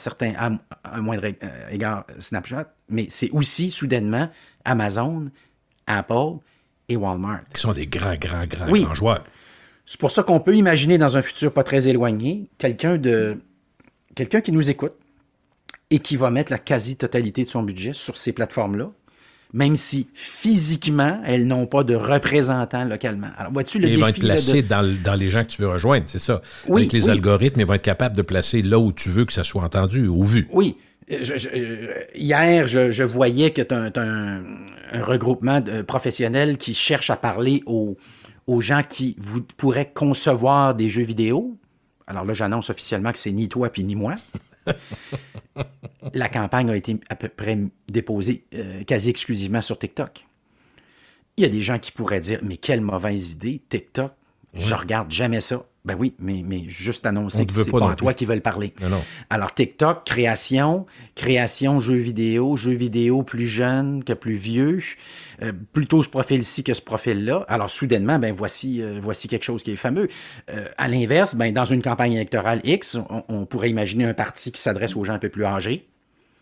un moindre égard Snapchat, mais c'est aussi, soudainement, Amazon, Apple et Walmart. Qui sont des grands joueurs. C'est pour ça qu'on peut imaginer dans un futur pas très éloigné, quelqu'un qui nous écoute et qui va mettre la quasi-totalité de son budget sur ces plateformes-là, même si physiquement, elles n'ont pas de représentants localement. Alors, vois-tu le défi... Ils vont être placés dans les gens que tu veux rejoindre, c'est ça. Oui, avec les algorithmes, ils vont être capables de placer là où tu veux que ça soit entendu ou vu. Oui. Hier, je voyais que tu as un regroupement de professionnels qui cherche à parler aux gens qui pourraient concevoir des jeux vidéo. Alors là, j'annonce officiellement que c'est ni toi puis ni moi. La campagne a été à peu près déposée quasi exclusivement sur TikTok. Il y a des gens qui pourraient dire, mais quelle mauvaise idée, TikTok, je regarde jamais ça. Ben oui, mais juste annoncer que c'est pas à toi qui veulent parler. Non. Alors TikTok, création, jeux vidéo plus jeunes que plus vieux, plutôt ce profil-ci que ce profil-là. Alors soudainement, ben voici quelque chose qui est fameux. À l'inverse, ben dans une campagne électorale X, on pourrait imaginer un parti qui s'adresse aux gens un peu plus âgés,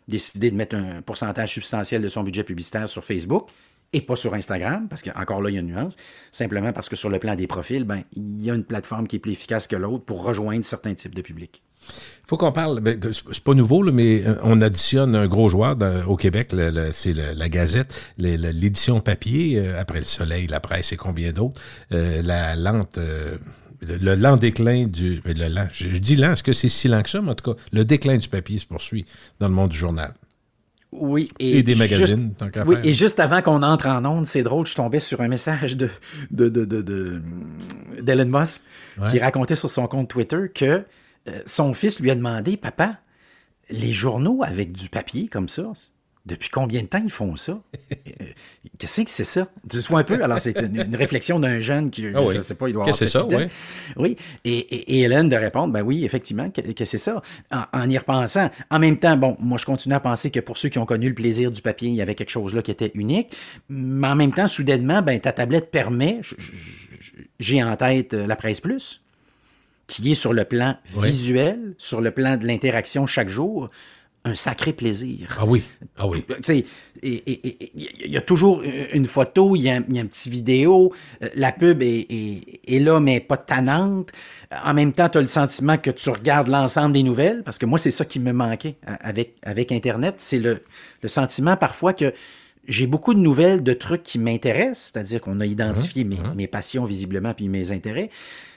décider de mettre un pourcentage substantiel de son budget publicitaire sur Facebook et pas sur Instagram, parce qu'encore là, il y a une nuance, simplement parce que sur le plan des profils, ben il y a une plateforme qui est plus efficace que l'autre pour rejoindre certains types de publics. Il faut qu'on parle, c'est pas nouveau, là, mais on additionne un gros joueur au Québec, c'est la Gazette, l'édition papier, après Le Soleil, La Presse et combien d'autres, le lent déclin je dis lent, est-ce que c'est si lent que ça, mais en tout cas, le déclin du papier se poursuit dans le monde du journal. Oui, et des magazines, tant qu'à faire. Et juste avant qu'on entre en onde, c'est drôle, je tombais sur un message d'Elon Musk qui racontait sur son compte Twitter que son fils lui a demandé, papa, les journaux avec du papier comme ça, depuis combien de temps ils font ça? Qu'est-ce que c'est ça? Tu vois un peu? Alors, c'est une réflexion d'un jeune qui, je ne sais pas, il doit avoir... Qu'est-ce que c'est ça, oui? Oui, et Hélène de répondre, ben oui, effectivement, que c'est ça. En y repensant, en même temps, bon, moi, je continue à penser que pour ceux qui ont connu le plaisir du papier, il y avait quelque chose là qui était unique, mais en même temps, soudainement, ben ta tablette permet, j'ai en tête la Presse Plus, qui est sur le plan visuel, sur le plan de l'interaction chaque jour, un sacré plaisir. Ah oui. Tu sais, il y a toujours une photo, il y a une petite vidéo, la pub est là, mais pas tannante. En même temps, tu as le sentiment que tu regardes l'ensemble des nouvelles, parce que moi, c'est ça qui me manquait avec Internet. C'est le sentiment parfois que j'ai beaucoup de nouvelles de trucs qui m'intéressent, c'est-à-dire qu'on a identifié mes passions visiblement puis mes intérêts,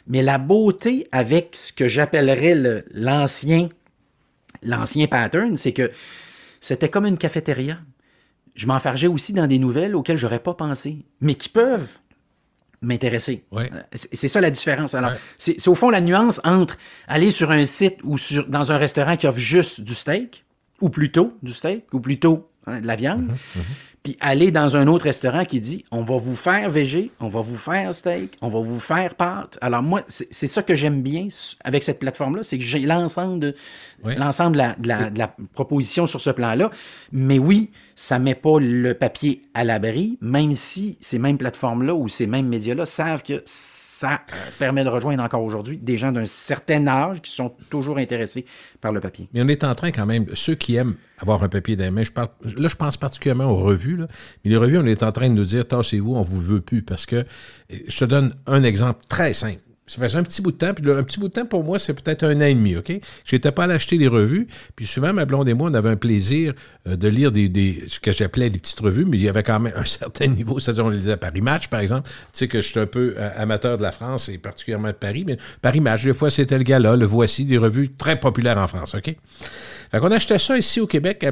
mais la beauté avec ce que j'appellerais l'ancien pattern, c'est que c'était comme une cafétéria. Je m'enfargeais aussi dans des nouvelles auxquelles j'aurais pas pensé, mais qui peuvent m'intéresser. Ouais. C'est ça la différence. Alors, c'est au fond la nuance entre aller sur un site ou dans un restaurant qui offre juste du steak, ou plutôt du steak, ou plutôt de la viande, Puis aller dans un autre restaurant qui dit on va vous faire végé, on va vous faire steak, on va vous faire pâte. Alors moi, c'est ça que j'aime bien avec cette plateforme-là, c'est que j'ai l'ensemble de la proposition sur ce plan-là. Mais oui, ça ne met pas le papier à l'abri, même si ces mêmes plateformes-là ou ces mêmes médias-là savent que ça permet de rejoindre encore aujourd'hui des gens d'un certain âge qui sont toujours intéressés par le papier. Mais on est en train quand même, ceux qui aiment avoir un papier dans les mains, je pense particulièrement aux revues, là, mais les revues, on est en train de nous dire, tassez-vous, on vous veut plus, parce que, je te donne un exemple très simple. Ça faisait un petit bout de temps, puis un petit bout de temps, pour moi, c'est peut-être 1 an et demi, OK? J'étais pas allé acheter des revues, puis souvent, ma blonde et moi, on avait un plaisir de lire ce que j'appelais des petites revues, mais il y avait quand même un certain niveau, c'est-à-dire on lisait Paris Match, par exemple. Tu sais que je suis un peu amateur de la France, et particulièrement de Paris, mais Paris Match, des fois, c'était le Gala, le Voici, des revues très populaires en France, OK? Fait qu'on achetait ça ici au Québec,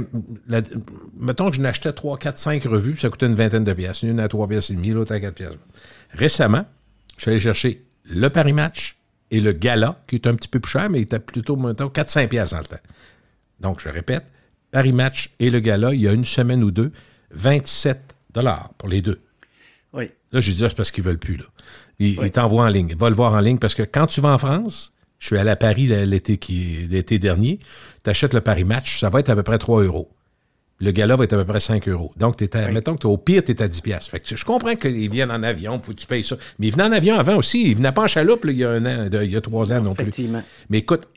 mettons que je n'achetais 3, 4, 5 revues, puis ça coûtait une vingtaine de piastres. Une à 3 piastres et demi, l'autre à 4 piastres. Récemment, je suis allé chercher le Paris Match et le Gala, qui est un petit peu plus cher, mais il était plutôt, mettons, 4-5 piastres dans le temps. Donc, je répète, Paris Match et le Gala, il y a une semaine ou deux, 27 $ pour les deux. Oui. Là, je dis, c'est parce qu'ils ne veulent plus, là. Ils t'envoient en ligne. Va le voir en ligne, parce que quand tu vas en France, je suis allé à Paris l'été dernier, tu achètes le Paris Match, ça va être à peu près 3 €. Le Gala va être à peu près 5 €. Donc, mettons que au pire, tu es à 10 piastres. Fait que je comprends qu'ils viennent en avion, faut que tu payes ça. Mais ils venaient en avion avant aussi. Ils venaient pas en chaloupe là, il y a 3 ans non plus. Effectivement. Mais écoute,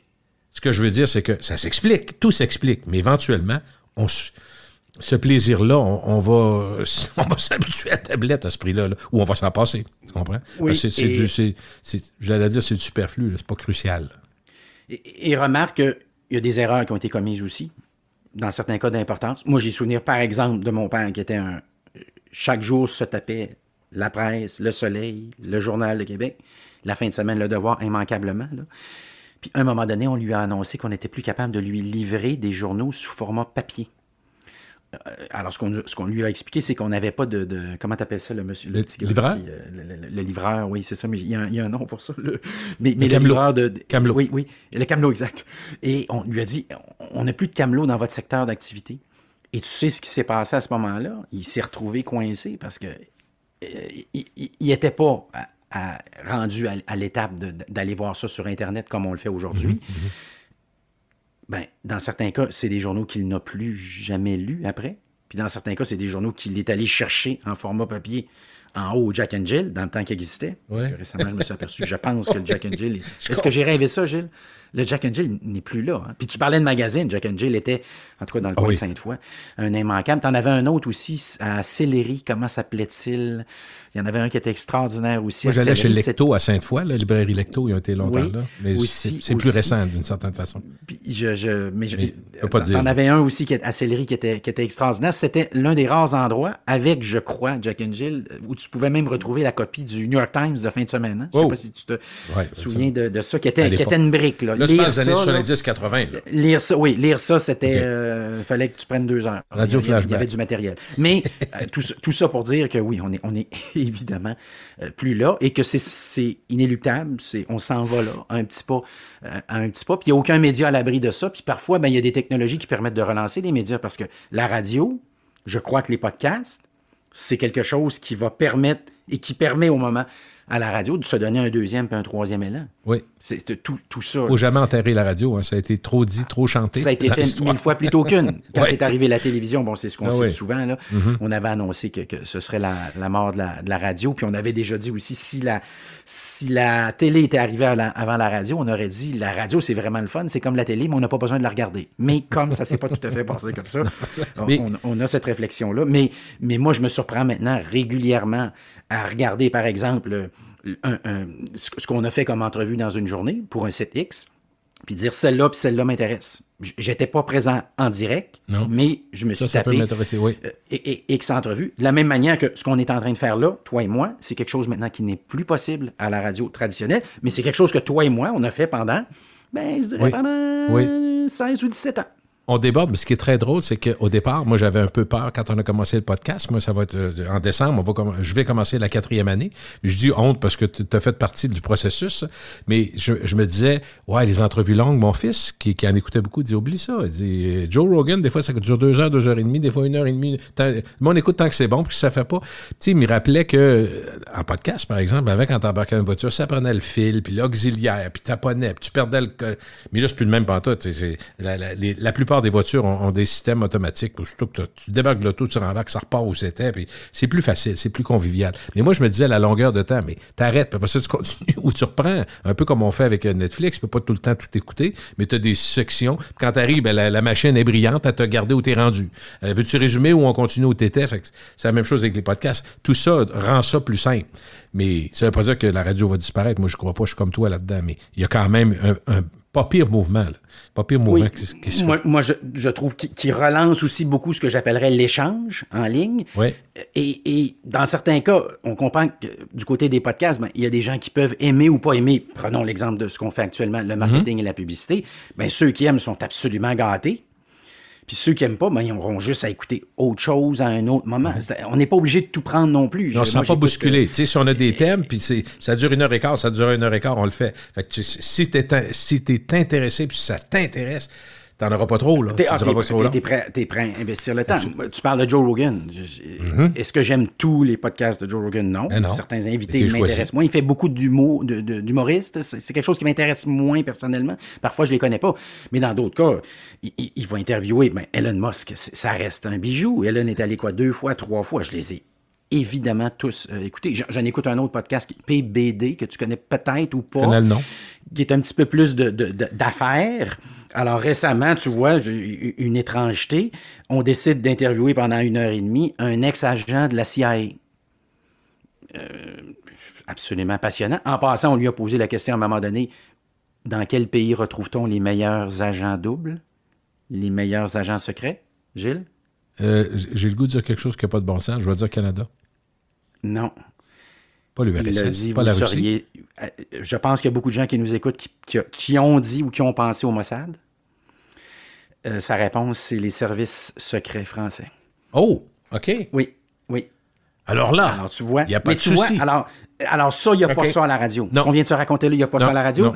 ce que je veux dire, c'est que ça s'explique. Tout s'explique. Mais éventuellement, ce plaisir-là, on va s'habituer à la tablette à ce prix-là, là, ou on va s'en passer. Tu comprends? Oui, j'allais dire, c'est du superflu. Là, c'est pas crucial. Et remarque qu'il y a des erreurs qui ont été commises aussi, dans certains cas d'importance. Moi, j'ai souvenir, par exemple, de mon père qui était chaque jour se tapait la presse, le Soleil, le Journal de Québec, la fin de semaine, le Devoir, immanquablement. Là. Puis, à un moment donné, on lui a annoncé qu'on n'était plus capable de lui livrer des journaux sous format papier. Alors, ce qu'on lui a expliqué, c'est qu'on n'avait pas de comment t'appelles ça, le monsieur? Le petit gars livreur? Le livreur, oui, c'est ça, mais il y a un nom pour ça. Mais le camelot. livreur de... Camelot. Oui, le camelot, exact. Et on lui a dit, on n'a plus de camelot dans votre secteur d'activité. Et tu sais ce qui s'est passé à ce moment-là? Il s'est retrouvé coincé parce que il n'était pas rendu à l'étape d'aller voir ça sur Internet comme on le fait aujourd'hui. Ben, dans certains cas, c'est des journaux qu'il n'a plus jamais lus après. Puis dans certains cas, c'est des journaux qu'il est allé chercher en format papier en haut au Jack and Jill, dans le temps qu'il existait. Ouais. Parce que récemment, je me suis aperçu, je pense que le Jack and Jill... Est-ce que j'ai rêvé ça, Gilles? Le Jack and Jill n'est plus là. Hein. Puis tu parlais de magazine. Jack and Jill était, en tout cas dans le coin de Sainte-Foy, un immanquable. Tu en avais un autre aussi à Sillery. Comment s'appelait-il? Il y en avait un qui était extraordinaire aussi. Moi, j'allais chez Lecto à Sainte-Foy, la librairie Lecto, ils ont été longtemps là. Mais c'est plus récent, d'une certaine façon. Puis t'en dire. avais un aussi à Sillery qui était extraordinaire. C'était l'un des rares endroits, avec, je crois, Jack and Jill, où tu pouvais même retrouver la copie du New York Times de fin de semaine. Hein? Je ne sais pas si tu te souviens de ça, qui était une brique. Là je pense des années 70-80. Lire ça, c'était... fallait que tu prennes 2 heures. Radio Flashback. Il y avait du matériel. Mais tout ça pour dire que oui, on est évidemment plus là et que c'est inéluctable. On s'en va là, un petit pas. Puis il n'y a aucun média à l'abri de ça. Puis parfois, il y a des technologies qui permettent de relancer les médias parce que la radio, je crois que les podcasts, c'est quelque chose qui va permettre et qui permet au moment à la radio de se donner un deuxième puis un troisième élan. Oui. C'est tout ça. Il ne faut jamais enterrer la radio. Hein. Ça a été trop dit, trop chanté. Ça a été fait 1000 fois plutôt qu'une. Quand est arrivée la télévision, bon, c'est ce qu'on sait souvent. Là. On avait annoncé que ce serait la mort de la radio. Puis on avait déjà dit aussi, si la télé était arrivée avant la radio, on aurait dit, la radio, c'est vraiment le fun. C'est comme la télé, mais on n'a pas besoin de la regarder. Mais comme ça ne s'est pas tout à fait passé comme ça, on a cette réflexion-là. Mais moi, je me surprends maintenant régulièrement à regarder, par exemple, ce qu'on a fait comme entrevue dans une journée pour un site X, puis dire celle-là puis celle-là m'intéresse. J'étais pas présent en direct, mais je me suis tapé X entrevues. De la même manière que ce qu'on est en train de faire là, toi et moi, c'est quelque chose maintenant qui n'est plus possible à la radio traditionnelle, mais c'est quelque chose que toi et moi, on a fait pendant, je dirais pendant 16 ou 17 ans. On déborde, mais ce qui est très drôle, c'est qu'au départ, moi, j'avais un peu peur quand on a commencé le podcast. Moi, ça va être en décembre, je vais commencer la 4e année. Je dis honte parce que tu as fait partie du processus, mais je me disais, ouais, les entrevues longues, mon fils, qui en écoutait beaucoup, il dit, oublie ça. Il dit, Joe Rogan, des fois, ça dure 2 heures, 2 heures et demie, des fois 1 heure et demie. Mais on écoute tant que c'est bon, puis ça fait pas. Tu sais, il me rappelait que, en podcast, par exemple, quand t'embarquais dans une voiture, ça prenait le fil, puis l'auxiliaire, puis t'apponnais, puis tu perdais le. Mais là, c'est plus le même pantoute. La plupart des voitures ont des systèmes automatiques. Surtout que tu débarques de l'auto, tu rembarques, ça repart où c'était, puis c'est plus facile, c'est plus convivial. Mais moi, je me disais à la longueur de temps, mais t'arrêtes, puis après ça, tu continues ou tu reprends, un peu comme on fait avec Netflix, tu peux pas tout le temps tout écouter, mais tu as des sections. Quand tu arrives, la machine est brillante, elle t'a gardé où t'es rendu. Veux-tu résumer ou on continue où t'étais? C'est la même chose avec les podcasts. Tout ça rend ça plus simple. Mais ça veut pas dire que la radio va disparaître. Moi, je crois pas, je suis comme toi là-dedans, mais il y a quand même un pas pire mouvement, là. Pas pire mouvement qui se fait. Moi, je trouve qu'il relance aussi beaucoup ce que j'appellerais l'échange en ligne. Oui. Et dans certains cas, on comprend que du côté des podcasts, il y a des gens qui peuvent aimer ou pas aimer. Prenons l'exemple de ce qu'on fait actuellement, le marketing et la publicité. Ceux qui aiment sont absolument gâtés. Puis ceux qui n'aiment pas, ils auront juste à écouter autre chose à un autre moment. On n'est pas obligé de tout prendre non plus. On ne se sent pas bousculé. Tu sais, si on a des thèmes, puis ça dure 1h15, ça dure 1h15, on le fait. Fait que si t'es intéressé, puis ça t'intéresse, t'en auras pas trop, là. T'es prêt à investir le temps. Tu parles de Joe Rogan. Est-ce que j'aime tous les podcasts de Joe Rogan? Non. Certains invités m'intéressent moins. Il fait beaucoup d'humoristes. C'est quelque chose qui m'intéresse moins personnellement. Parfois, je les connais pas. Mais dans d'autres cas, il va interviewer Elon Musk. Ça reste un bijou. Elon est allé 2 fois, 3 fois. Je les ai évidemment tous écoutés. J'en écoute un autre podcast, PBD, que tu connais peut-être ou pas. Je connais le nom. Qui est un petit peu plus d'affaires. Alors récemment, tu vois, une étrangeté, on décide d'interviewer pendant 1h30 un ex-agent de la CIA. Absolument passionnant. En passant, on lui a posé la question à un moment donné, dans quel pays retrouve-t-on les meilleurs agents doubles? Les meilleurs agents secrets? Gilles? J'ai le goût de dire quelque chose qui n'a pas de bon sens. Je vais dire Canada. Non. Pas l'URSS, pas la Russie. Je pense qu'il y a beaucoup de gens qui nous écoutent qui ont dit ou qui ont pensé au Mossad. Sa réponse, c'est les services secrets français. Oh, OK. Oui. Alors là, alors, tu vois, il n'y a pas de souci. Alors ça, il n'y a pas ça à la radio. Non. On vient de se raconter là, il n'y a pas ça à la radio. Non.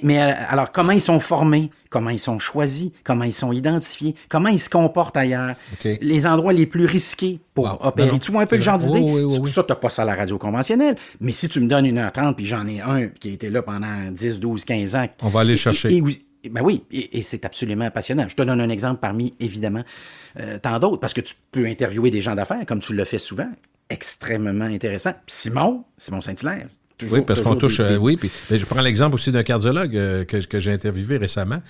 Mais alors, comment ils sont formés? Comment ils sont choisis? Comment ils sont identifiés? Comment ils se comportent ailleurs? Okay. Les endroits les plus risqués pour opérer. Tu vois un peu le genre d'idée? Oui. Ça, tu n'as pas ça à la radio conventionnelle. Mais si tu me donnes 1h30, puis j'en ai un qui a été là pendant 10, 12, 15 ans. On va aller le chercher. Et c'est absolument passionnant. Je te donne un exemple parmi, évidemment, tant d'autres, parce que tu peux interviewer des gens d'affaires, comme tu le fais souvent, extrêmement intéressant. Simon Saint-Hilaire. Oui, parce qu'on touche... puis je prends l'exemple aussi d'un cardiologue que j'ai interviewé récemment,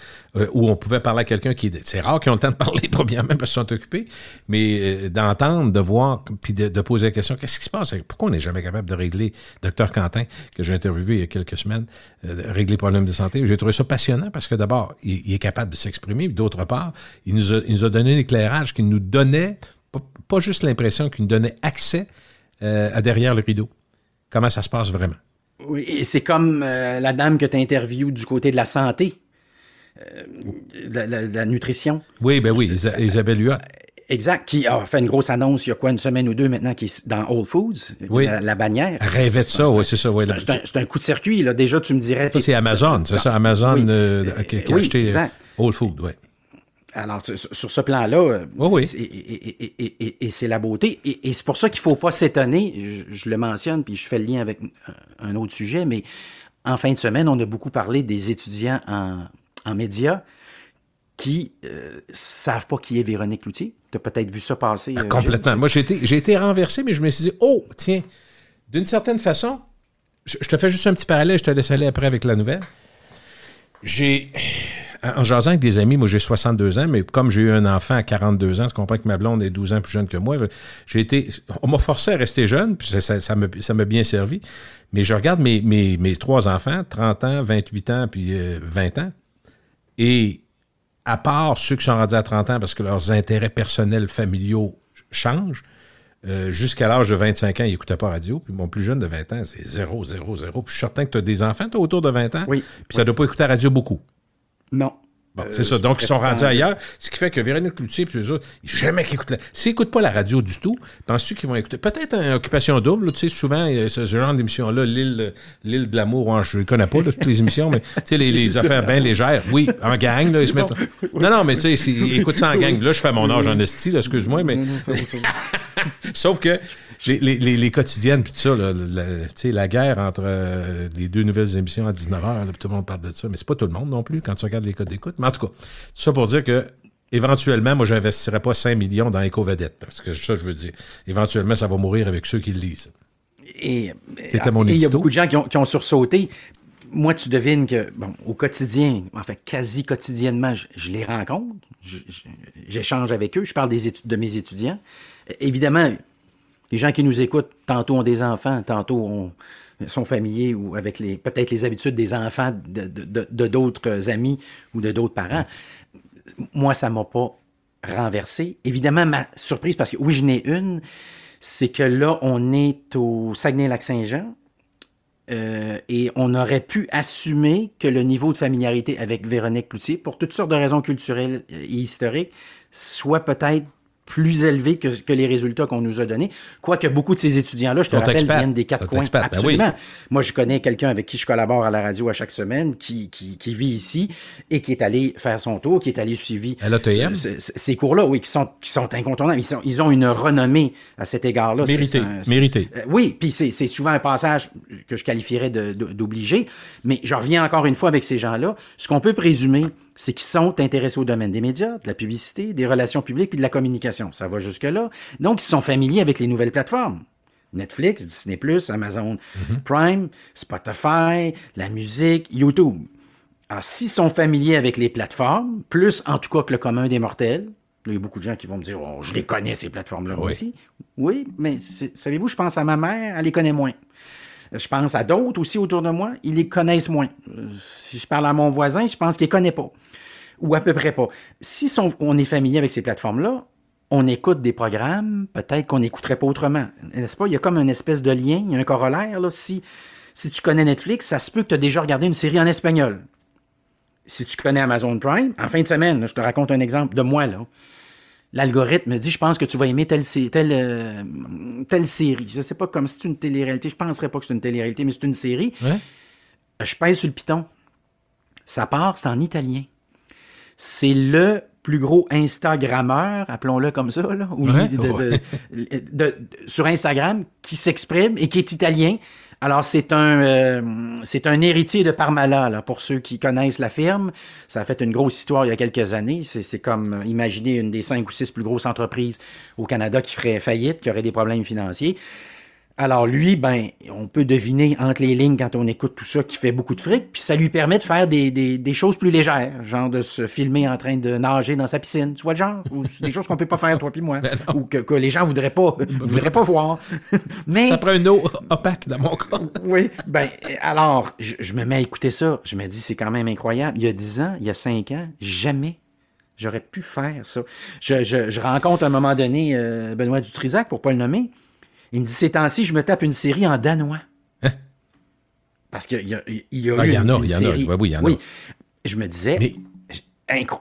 où on pouvait parler à quelqu'un qui... C'est rare qu'ils ont le temps de parler, premièrement, parce qu'ils sont occupés, mais d'entendre, de voir, puis de poser la question, qu'est-ce qui se passe? Pourquoi on n'est jamais capable de régler, Dr Quentin, que j'ai interviewé il y a quelques semaines, régler les problèmes de santé? J'ai trouvé ça passionnant, parce que d'abord, il est capable de s'exprimer, puis d'autre part, il nous a donné un éclairage qui nous donnait, pas juste l'impression, qu'il nous donnait accès à derrière le rideau. Comment ça se passe vraiment? Oui, et c'est comme la dame que tu interviewes du côté de la santé, de la nutrition. Oui, Isabelle Huot. Exact, qui a fait une grosse annonce il y a une semaine ou deux maintenant, qui est dans Whole Foods, la bannière. Elle rêvait de ça, oui, c'est ça. C'est un coup de circuit, là. Déjà, tu me dirais... Ça, c'est Amazon, c'est ça, Amazon qui a acheté Whole Foods, oui. Alors, sur ce plan-là, et c'est la beauté. Et c'est pour ça qu'il ne faut pas s'étonner, je le mentionne, puis je fais le lien avec un autre sujet, mais en fin de semaine, on a beaucoup parlé des étudiants en médias qui ne savent pas qui est Véronique Cloutier. Tu as peut-être vu ça passer. Complètement. Moi, j'ai été renversé, mais je me suis dit, oh, tiens, d'une certaine façon, je te fais juste un petit parallèle, je te laisse aller après avec la nouvelle. En jasant avec des amis, moi j'ai 62 ans, mais comme j'ai eu un enfant à 42 ans, tu comprends que ma blonde est 12 ans plus jeune que moi, on m'a forcé à rester jeune, puis ça m'a bien servi. Mais je regarde mes 3 enfants, 30 ans, 28 ans, puis 20 ans, et à part ceux qui sont rendus à 30 ans parce que leurs intérêts personnels, familiaux changent, jusqu'à l'âge de 25 ans, ils n'écoutaient pas radio. Puis mon plus jeune de 20 ans, c'est 0, 0, 0. Puis je suis certain que tu as des enfants, tu as autour de 20 ans. Oui. Puis ça ne doit pas écouter la radio beaucoup. Non. Bon, c'est ça. Donc, ils sont rendus ailleurs. Ce qui fait que Véronique Cloutier et les autres, jamais qu'ils écoutent. S'ils n'écoutent pas la radio du tout, penses-tu qu'ils vont écouter? Peut-être une Occupation Double. Tu sais, souvent, ce genre d'émission-là, l'île de l'amour, je ne connais pas toutes les émissions, mais tu sais, les affaires bien légères. Oui, en gang, là, ils se mettent. Non, mais tu sais, ils écoutent ça en gang. Là, je fais mon âge en esti, excuse-moi, mais. Sauf que les quotidiennes, puis tout ça, la guerre entre les deux nouvelles émissions à 19h, tout le monde parle de ça, mais c'est pas tout le monde non plus quand tu regardes les codes d'écoute. Mais en tout cas, tout ça pour dire que éventuellement, moi, je n'investirais pas 5 millions dans Éco-Vedette, parce que ça, je veux dire, éventuellement, ça va mourir avec ceux qui le lisent. C'était mon édito. Il y a beaucoup de gens qui ont sursauté. Moi, tu devines que, bon, au quotidien, en fait, quasi quotidiennement, je les rencontre, j'échange avec eux, je parle de mes étudiants. Évidemment, les gens qui nous écoutent, tantôt ont des enfants, tantôt sont familiers ou avec peut-être les habitudes des enfants de d'autres amis ou de d'autres parents. Moi, ça ne m'a pas renversé. Évidemment, ma surprise, parce que oui, je n'ai une, c'est que là, on est au Saguenay-Lac-Saint-Jean. Et on aurait pu assumer que le niveau de familiarité avec Véronique Cloutier, pour toutes sortes de raisons culturelles et historiques, soit peut-être plus élevé que les résultats qu'on nous a donnés. Quoique beaucoup de ces étudiants-là, je te rappelle, viennent des quatre coins. Absolument. Ben oui. Moi, je connais quelqu'un avec qui je collabore à la radio à chaque semaine, qui vit ici et qui est allé faire son tour, qui est allé suivre ces cours-là, oui, qui sont incontournables. Ils ont une renommée à cet égard-là. Mérité. Oui, puis c'est souvent un passage que je qualifierais d'obligé. Mais je reviens encore une fois avec ces gens-là. Ce qu'on peut présumer, c'est qu'ils sont intéressés au domaine des médias, de la publicité, des relations publiques puis de la communication. Ça va jusque-là. Donc, ils sont familiers avec les nouvelles plateformes. Netflix, Disney+, Amazon Prime, Spotify, la musique, YouTube. Alors, s'ils sont familiers avec les plateformes, plus en tout cas que le commun des mortels, là, il y a beaucoup de gens qui vont me dire « Oh, je les connais, ces plateformes-là aussi. » Oui, mais savez-vous, je pense à ma mère, elle les connaît moins. Je pense à d'autres aussi autour de moi, ils les connaissent moins. Si je parle à mon voisin, je pense qu'il les connaît pas. Ou à peu près pas. Si on est familier avec ces plateformes-là, on écoute des programmes, peut-être qu'on n'écouterait pas autrement. N'est-ce pas? Il y a comme une espèce de lien, il y a un corollaire. Là. Si tu connais Netflix, ça se peut que tu as déjà regardé une série en espagnol. Si tu connais Amazon Prime, en fin de semaine, là, je te raconte un exemple de moi, là. L'algorithme me dit, je pense que tu vas aimer telle série. Je ne sais pas comme si c'est une télé-réalité. Je ne penserais pas que c'est une télé-réalité, mais c'est une série. Ouais. Je pèse sur le piton. Ça part, c'est en italien. C'est le plus gros Instagrammeur, appelons-le comme ça, là, sur Instagram, qui s'exprime et qui est italien. Alors, c'est un héritier de Parmalat, là, pour ceux qui connaissent la firme. Ça a fait une grosse histoire il y a quelques années. C'est comme imaginer une des 5 ou 6 plus grosses entreprises au Canada qui ferait faillite, qui aurait des problèmes financiers. Alors lui, on peut deviner entre les lignes quand on écoute tout ça qu'il fait beaucoup de fric, puis ça lui permet de faire des choses plus légères, genre de se filmer en train de nager dans sa piscine, tu vois le genre? Ou des choses qu'on peut pas faire, toi puis moi, ou que les gens voudraient pas voir. Mais ça prend une eau opaque dans mon cas. Oui, alors, je me mets à écouter ça, je me dis, c'est quand même incroyable. Il y a 10 ans, il y a 5 ans, jamais j'aurais pu faire ça. Je rencontre à un moment donné Benoît Dutrisac, pour pas le nommer. Il me dit, ces temps-ci, je me tape une série en danois. Hein? Parce qu'il y a eu une série. Oui, il y en a. Je me disais,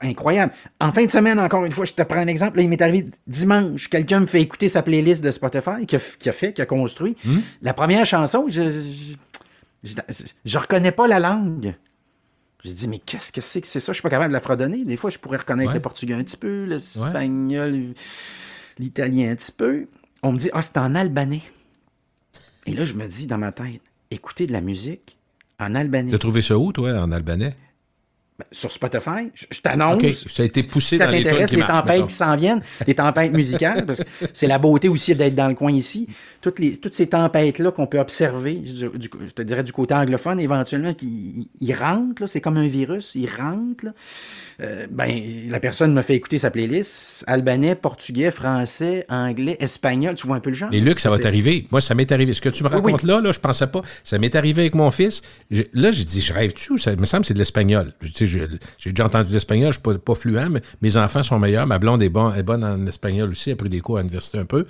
incroyable. En fin de semaine, encore une fois, je te prends un exemple. Là, il m'est arrivé dimanche, quelqu'un me fait écouter sa playlist de Spotify qui a construit. La première chanson, je reconnais pas la langue. J'ai dit, mais qu'est-ce que c'est ça? Je suis pas capable de la fredonner. Des fois, je pourrais reconnaître le portugais un petit peu, l'espagnol, l'italien un petit peu. On me dit, c'est en albanais. Et là, je me dis dans ma tête, écouter de la musique en albanais. Tu as trouvé ça où, toi, en albanais? Sur Spotify, je t'annonce. Okay. Ça a été poussé si ça dans les t'intéresse, les tempêtes qui s'en viennent, les tempêtes musicales, parce que c'est la beauté aussi d'être dans le coin ici. Toutes ces tempêtes-là qu'on peut observer, je te dirais du côté anglophone, éventuellement, ils rentrent, là, c'est comme un virus, ils rentrent. Là. La personne m'a fait écouter sa playlist, albanais, portugais, français, anglais, espagnol, tu vois un peu le genre? Et Luc, ça va t'arriver. Moi, ça m'est arrivé. Ce que tu me racontes là, je pensais pas. Ça m'est arrivé avec mon fils. Là, j'ai dit, je rêve-tu? Ça me semble que c'est de l'espagnol. J'ai déjà entendu l'espagnol, je ne suis pas fluent, mais mes enfants sont meilleurs. Ma blonde est bonne en espagnol aussi, elle a pris des cours à l'université un peu.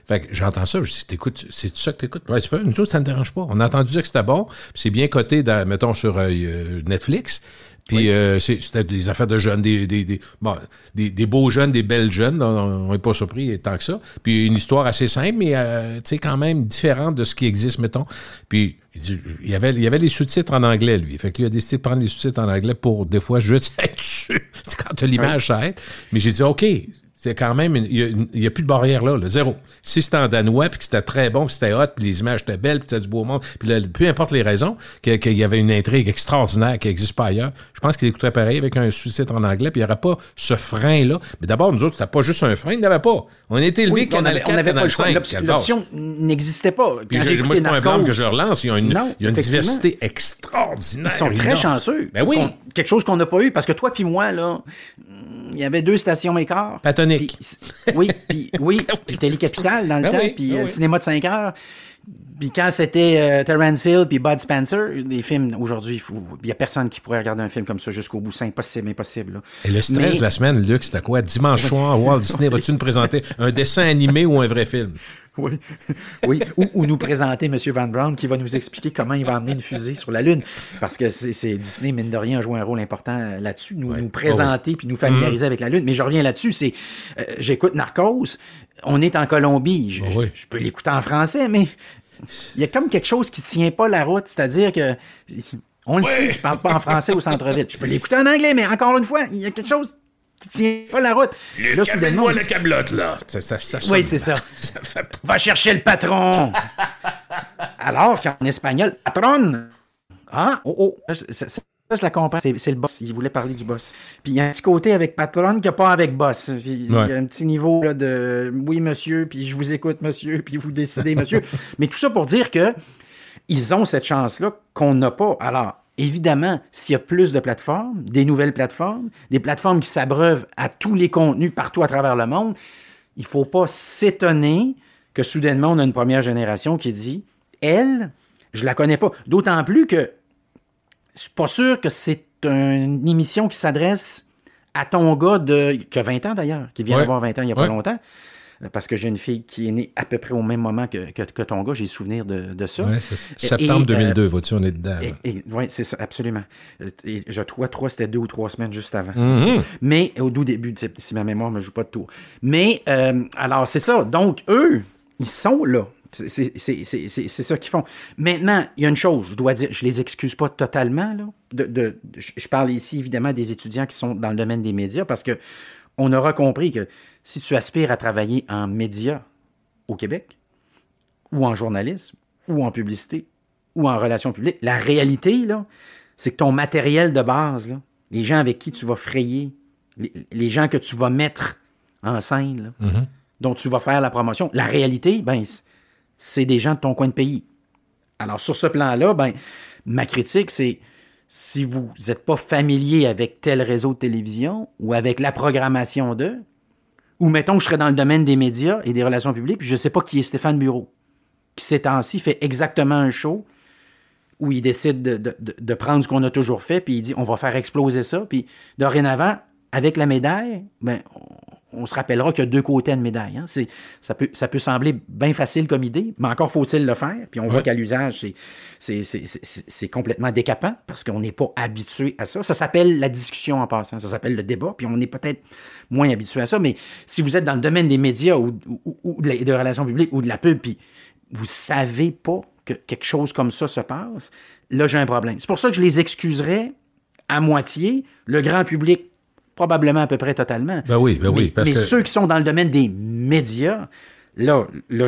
Fait que j'entends ça, je dis, t'écoutes, c'est ça que t'écoutes? Ouais, nous autres, ça ne dérange pas. On a entendu ça que c'était bon, c'est bien coté, mettons, sur Netflix. Puis c'était des affaires de jeunes, des beaux jeunes, des belles jeunes. On n'est pas surpris tant que ça. Puis une histoire assez simple, mais tu sais, quand même différente de ce qui existe, mettons. Puis il y avait les sous-titres en anglais, lui. Fait qu'il a décidé de prendre les sous-titres en anglais pour, des fois, juste être dessus. C'est quand tu as l'image, ça aide. Mais j'ai dit, OK, c'est quand même, il n'y a plus de barrière là, zéro. Si c'était en danois, puis que c'était très bon, puis c'était hot, puis les images étaient belles, puis c'était du beau monde, puis là, peu importe les raisons, qu'il y avait une intrigue extraordinaire qui n'existe pas ailleurs, je pense qu'il écouterait pareil avec un sous-titre en anglais, puis il n'y aurait pas ce frein-là. Mais d'abord, nous autres, c'était pas juste un frein, il n'y avait pas. On était élevés on n'avait pas le choix. L'option n'existait pas. Puis moi, c'est pas un blâme que je relance. Il y a une diversité extraordinaire. Ils sont très chanceux. Ben oui. Quelque chose qu'on n'a pas eu, parce que toi puis moi, là, il y avait 2 stations écart. Patonique. Puis Télé-Capitale dans le temps, puis le cinéma de 5 heures. Puis quand c'était Terence Hill puis Bud Spencer, les films, aujourd'hui, il n'y a personne qui pourrait regarder un film comme ça jusqu'au bout. C'est impossible. Là. Et le stress de la semaine, Luc, c'était quoi? Dimanche soir, Walt Disney, vas-tu nous présenter un dessin animé ou un vrai film? Oui. Ou nous présenter M. Van Braun qui va nous expliquer comment il va amener une fusée sur la Lune. Parce que c'est Disney, mine de rien, a joué un rôle important là-dessus. Nous présenter puis nous familiariser avec la Lune. Mais je reviens là-dessus, j'écoute Narcos, on est en Colombie. Je peux l'écouter en français, mais il y a comme quelque chose qui tient pas la route. C'est-à-dire que on le sait, je parle pas en français au centre-ville. Je peux l'écouter en anglais, mais encore une fois, il y a quelque chose qui tient pas la route. Là, soudainement, la camelote, là. Oui, c'est ça. Va chercher le patron. Alors qu'en espagnol, patron. Ah, ça, je la comprends. C'est le boss. Il voulait parler du boss. Puis il y a un petit côté avec patron qu'il n'y a pas avec boss. Il y a un petit niveau là, de oui, monsieur, puis je vous écoute, monsieur, puis vous décidez, monsieur. Mais tout ça pour dire que ils ont cette chance-là qu'on n'a pas. Alors, évidemment, s'il y a plus de plateformes, des nouvelles plateformes, des plateformes qui s'abreuvent à tous les contenus partout à travers le monde, il ne faut pas s'étonner que soudainement, on a une première génération qui dit « Elle, je la connais pas ». D'autant plus que je suis pas sûr que c'est une émission qui s'adresse à ton gars qui a 20 ans d'ailleurs, qui vient d'avoir 20 ans il n'y a pas longtemps. Parce que j'ai une fille qui est née à peu près au même moment que ton gars. J'ai souvenir de ça. Oui, c'est ça. Septembre 2002, vois-tu, on est dedans. Oui, c'est ça, absolument. Et je crois, c'était 2 ou 3 semaines juste avant. Mm-hmm. Mais au tout début, si ma mémoire ne me joue pas de tour. Mais, alors, c'est ça. Donc, eux, ils sont là. C'est ça qu'ils font. Maintenant, il y a une chose, je dois dire, je les excuse pas totalement. Là, je parle ici, évidemment, des étudiants qui sont dans le domaine des médias, parce que on aura compris que si tu aspires à travailler en médias au Québec, ou en journalisme, ou en publicité, ou en relations publiques, la réalité, là, c'est que ton matériel de base, là, les gens avec qui tu vas frayer, les gens que tu vas mettre en scène, là, dont tu vas faire la promotion, la réalité, ben, c'est des gens de ton coin de pays. Alors, sur ce plan-là, ben, ma critique, c'est si vous n'êtes pas familier avec tel réseau de télévision ou avec la programmation d'eux, ou mettons que je serais dans le domaine des médias et des relations publiques, puis je ne sais pas qui est Stéphane Bureau, qui ces temps-ci fait exactement un show où il décide de prendre ce qu'on a toujours fait, puis il dit on va faire exploser ça, puis dorénavant, avec la médaille, ben, on se rappellera qu'il y a 2 côtés à une médaille. Hein. Ça peut sembler bien facile comme idée, mais encore faut-il le faire. Puis on voit qu'à l'usage, c'est complètement décapant parce qu'on n'est pas habitué à ça. Ça s'appelle la discussion en passant. Ça s'appelle le débat, puis on est peut-être moins habitué à ça. Mais si vous êtes dans le domaine des médias ou de relations publiques ou de la pub, puis vous savez pas que quelque chose comme ça se passe, là, j'ai un problème. C'est pour ça que je les excuserais à moitié. Le grand public, probablement à peu près totalement. Ben oui. Mais ceux qui sont dans le domaine des médias, là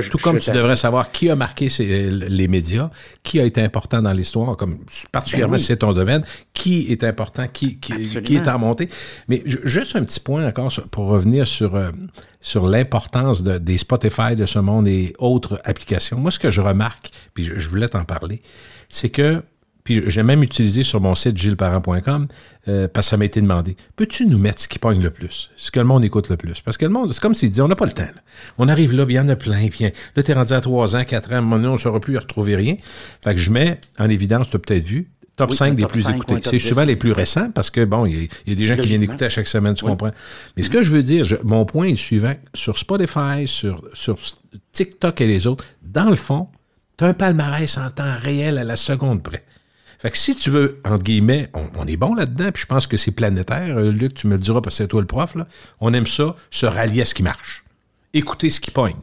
tout comme tu devrais savoir qui a marqué les médias, qui a été important dans l'histoire, comme particulièrement si c'est ton domaine, qui est important, qui est en montée. Mais juste un petit point encore pour revenir sur l'importance des Spotify de ce monde et autres applications. Moi, ce que je remarque, puis je voulais t'en parler, c'est que puis j'ai même utilisé sur mon site gillesparent.com parce que ça m'a été demandé. Peux-tu nous mettre ce qui pogne le plus? Ce que le monde écoute le plus? Parce que le monde, c'est comme s'il dit, on n'a pas le temps. Là. On arrive là, puis il y en a plein. Puis là, t'es rendu à 3 ans, 4 ans, à un moment donné, on ne saura plus y retrouver rien. Fait que je mets en évidence, tu as peut-être vu, top 5 des plus écoutés. C'est souvent les plus récents parce que, bon, il y a des gens qui viennent écouter à chaque semaine, tu comprends? Mais ce que je veux dire, mon point est le suivant. Sur Spotify, sur TikTok et les autres, dans le fond, tu as un palmarès en temps réel à la seconde près. Fait que si tu veux, entre guillemets, on est bon là-dedans, puis je pense que c'est planétaire, Luc, tu me le diras parce que c'est toi le prof, là. On aime ça, se rallier à ce qui marche. Écouter ce qui pogne.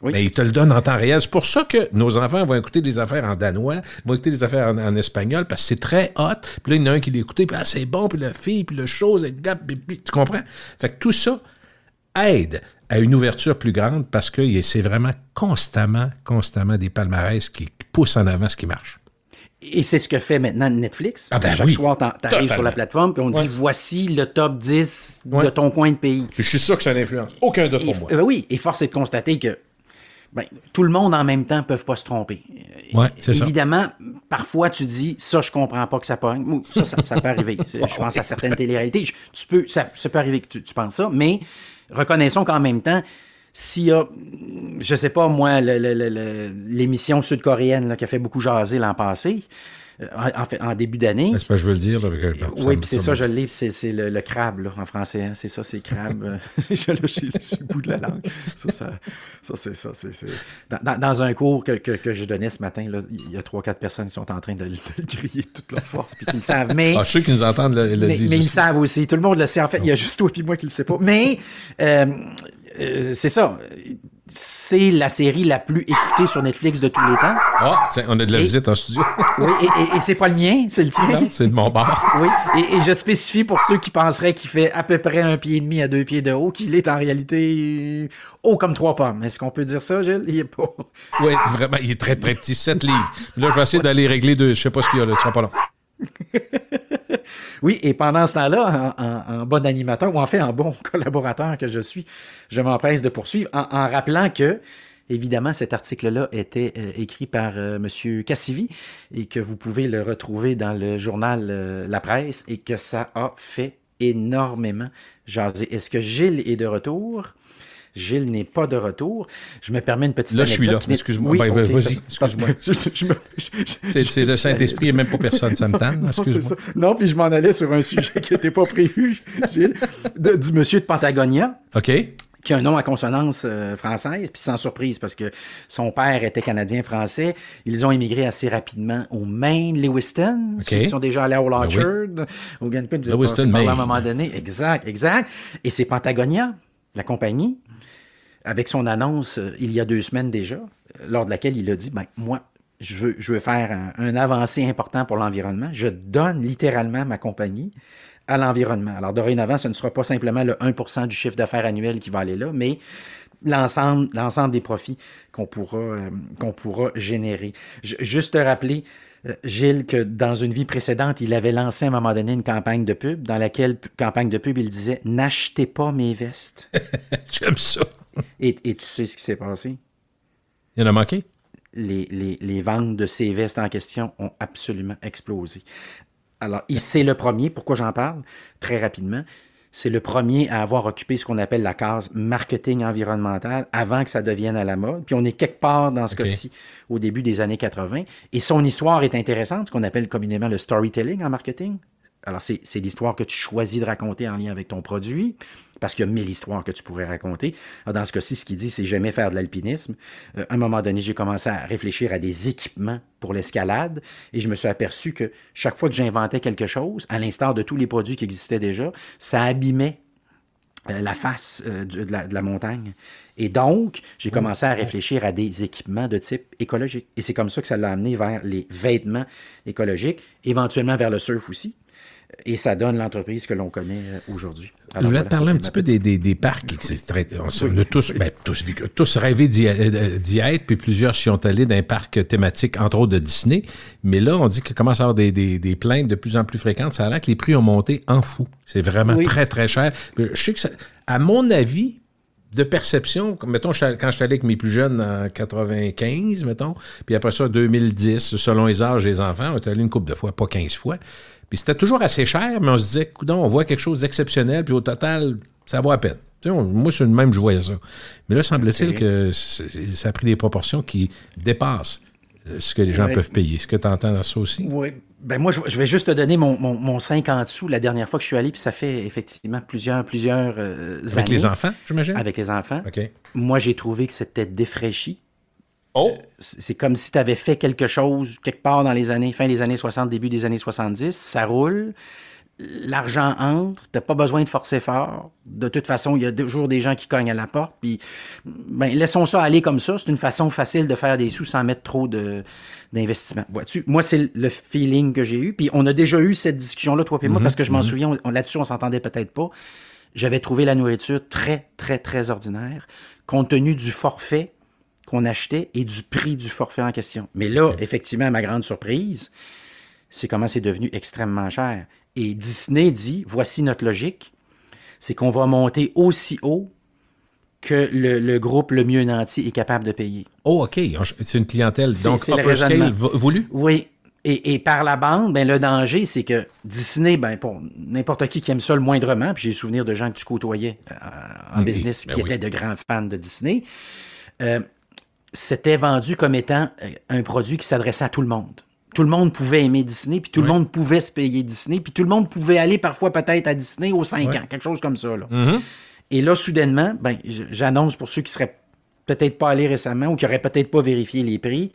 Oui. Mais il te le donne en temps réel. C'est pour ça que nos enfants vont écouter des affaires en danois, vont écouter des affaires en espagnol, parce que c'est très hot. Puis là, il y en a un qui l'écoutait, puis c'est bon, puis la fille, puis le chose, et tu comprends? Fait que tout ça aide à une ouverture plus grande parce que c'est vraiment constamment des palmarès qui poussent en avant ce qui marche. Et c'est ce que fait maintenant Netflix. Ah ben Chaque oui. soir, t'arrives sur la plateforme, puis on dit, voici le top 10 de ton coin de pays. Puis je suis sûr que ça influence. Aucun doute pour moi. Oui, et force est de constater que tout le monde en même temps ne peut pas se tromper. Ouais, c'est Évidemment, parfois tu dis, ça, je comprends pas que ça pogne. Ça peut arriver. Je pense à certaines téléréalités. Ça peut arriver que tu penses ça, mais reconnaissons qu'en même temps, s'il y a, je sais pas moi, l'émission sud-coréenne là, qui a fait beaucoup jaser l'an passé, en début d'année. C'est pas je veux le dire. Là, oui, puis c'est ça, je l'ai, c'est le crabe là, en français. Hein, c'est ça, c'est crabe. Je l'ai sur le bout de la langue. Dans un cours que je donnais ce matin, là, il y a 3-4 personnes qui sont en train de le crier de toute leur force, puis qui le savent. Mais, ceux qui nous entendent le disent. Mais ils le savent aussi. Tout le monde le sait. En fait, il y a juste toi et moi qui le sait pas. Mais c'est ça. C'est la série la plus écoutée sur Netflix de tous les temps. Ah, on a de la visite en studio. Oui, et c'est pas le mien, c'est le tien. Non, c'est de mon bar. Oui, et je spécifie pour ceux qui penseraient qu'il fait à peu près 1,5 pied à 2 pieds de haut, qu'il est en réalité haut comme 3 pommes. Est-ce qu'on peut dire ça, Gilles? Il est pas... Oui, vraiment, il est très, très petit, 7 livres. Là, je vais essayer d'aller régler je sais pas ce qu'il y a là, ce sera pas long. Oui, et pendant ce temps-là, en bon animateur, ou en fait en bon collaborateur que je suis, je m'empresse de poursuivre en rappelant que, évidemment, cet article-là était écrit par M. Cassivi et que vous pouvez le retrouver dans le journal La Presse et que ça a fait énormément jaser. Est-ce que Gilles est de retour? Gilles n'est pas de retour. Je me permets une petite anecdote. Là, je suis là. Excuse-moi. Oui, okay, vas-y. Excuse-moi. C'est le Saint-Esprit et même pas personne. Ça me tanne. Excuse-moi. Non, puis je m'en allais sur un sujet qui n'était pas prévu, Gilles, du monsieur de Patagonia. OK. Qui a un nom à consonance française, puis sans surprise, parce que son père était Canadien-Français. Ils ont émigré assez rapidement au Maine, Lewiston. Okay. Ils sont déjà allés à Old Orchard, au Gunpip, Lewiston, Maine. À un moment donné. Exact. Et c'est Patagonia, la compagnie, avec son annonce il y a 2 semaines déjà, lors de laquelle il a dit, moi, je veux faire un avancé important pour l'environnement. Je donne littéralement ma compagnie à l'environnement. Alors, dorénavant, ce ne sera pas simplement le 1% du chiffre d'affaires annuel qui va aller là, mais l'ensemble des profits qu'on pourra générer. Juste te rappeler, Gilles, que dans une vie précédente, il avait lancé à un moment donné une campagne de pub, dans laquelle campagne de pub, il disait « N'achetez pas mes vestes ». J'aime ça. Et tu sais ce qui s'est passé? Il y en a manqué? Les ventes de ces vestes en question ont absolument explosé. Alors, c'est le premier, pourquoi j'en parle? Très rapidement. C'est le premier à avoir occupé ce qu'on appelle la case marketing environnemental avant que ça devienne à la mode. Puis on est quelque part dans ce cas-ci au début des années 80. Et son histoire est intéressante, ce qu'on appelle communément le storytelling en marketing. Alors, c'est l'histoire que tu choisis de raconter en lien avec ton produit, parce qu'il y a 1000 histoires que tu pourrais raconter. Alors, dans ce cas-ci, ce qu'il dit, c'est j'aimais faire de l'alpinisme. À un moment donné, j'ai commencé à réfléchir à des équipements pour l'escalade et je me suis aperçu que chaque fois que j'inventais quelque chose, à l'instar de tous les produits qui existaient déjà, ça abîmait la face de la montagne. Et donc, j'ai commencé à réfléchir à des équipements de type écologique. Et c'est comme ça que ça l'a amené vers les vêtements écologiques, éventuellement vers le surf aussi. Et ça donne l'entreprise que l'on connaît aujourd'hui. Alors, je voulais te parler un petit peu des parcs. On a tous rêvé d'y être, puis plusieurs s'y sont allés dans un parc thématique, entre autres de Disney. Mais là, on dit qu'il commence à y avoir des plaintes de plus en plus fréquentes. Ça a l'air que les prix ont monté en fou. C'est vraiment très, très cher. Je sais que, à mon avis, de perception, mettons, quand je suis allé avec mes plus jeunes en 95, mettons, puis après ça, 2010, selon les âges des enfants, on est allé une couple de fois, pas 15 fois. Puis c'était toujours assez cher, mais on se disait, coudonc, on voit quelque chose d'exceptionnel, puis au total, ça vaut à peine. Tu sais, moi, c'est le même, je voyais ça. Mais là, semble-t-il que ça a pris des proportions qui dépassent ce que les gens peuvent payer. Est-ce que tu entends dans ça aussi? Oui. Ben moi, je vais juste te donner mon 50 sous la dernière fois que je suis allé, puis ça fait effectivement plusieurs années. Avec les enfants, j'imagine? Avec les enfants. OK. Moi, j'ai trouvé que c'était défraîchi. Oh! C'est comme si tu avais fait quelque chose quelque part dans les années, fin des années 60, début des années 70. Ça roule. L'argent entre, t'as pas besoin de forcer fort. De toute façon, il y a toujours des gens qui cognent à la porte. Puis, ben, laissons ça aller comme ça. C'est une façon facile de faire des sous sans mettre trop d'investissement. Vois-tu? Moi, c'est le feeling que j'ai eu. Puis, on a déjà eu cette discussion-là, toi et moi, parce que je m'en souviens, là-dessus, on s'entendait peut-être pas. J'avais trouvé la nourriture très, très, très ordinaire, compte tenu du forfait qu'on achetait et du prix du forfait en question. Mais là, effectivement, à ma grande surprise, c'est comment c'est devenu extrêmement cher. Et Disney dit, voici notre logique, c'est qu'on va monter aussi haut que le groupe le mieux nanti est capable de payer. Oh, OK. C'est une clientèle, donc c'est le upper scale raisonnement. voulu? Oui. Et par la bande, ben, le danger, c'est que Disney, ben, pour n'importe qui aime ça le moindrement, puis j'ai souvenir de gens que tu côtoyais en business qui étaient de grands fans de Disney, c'était vendu comme étant un produit qui s'adressait à tout le monde. Tout le monde pouvait aimer Disney, puis tout le monde pouvait se payer Disney, puis tout le monde pouvait aller parfois peut-être à Disney aux 5 ans, quelque chose comme ça. Là. Et là, soudainement, ben, j'annonce pour ceux qui seraient peut-être pas allés récemment ou qui n'auraient peut-être pas vérifié les prix,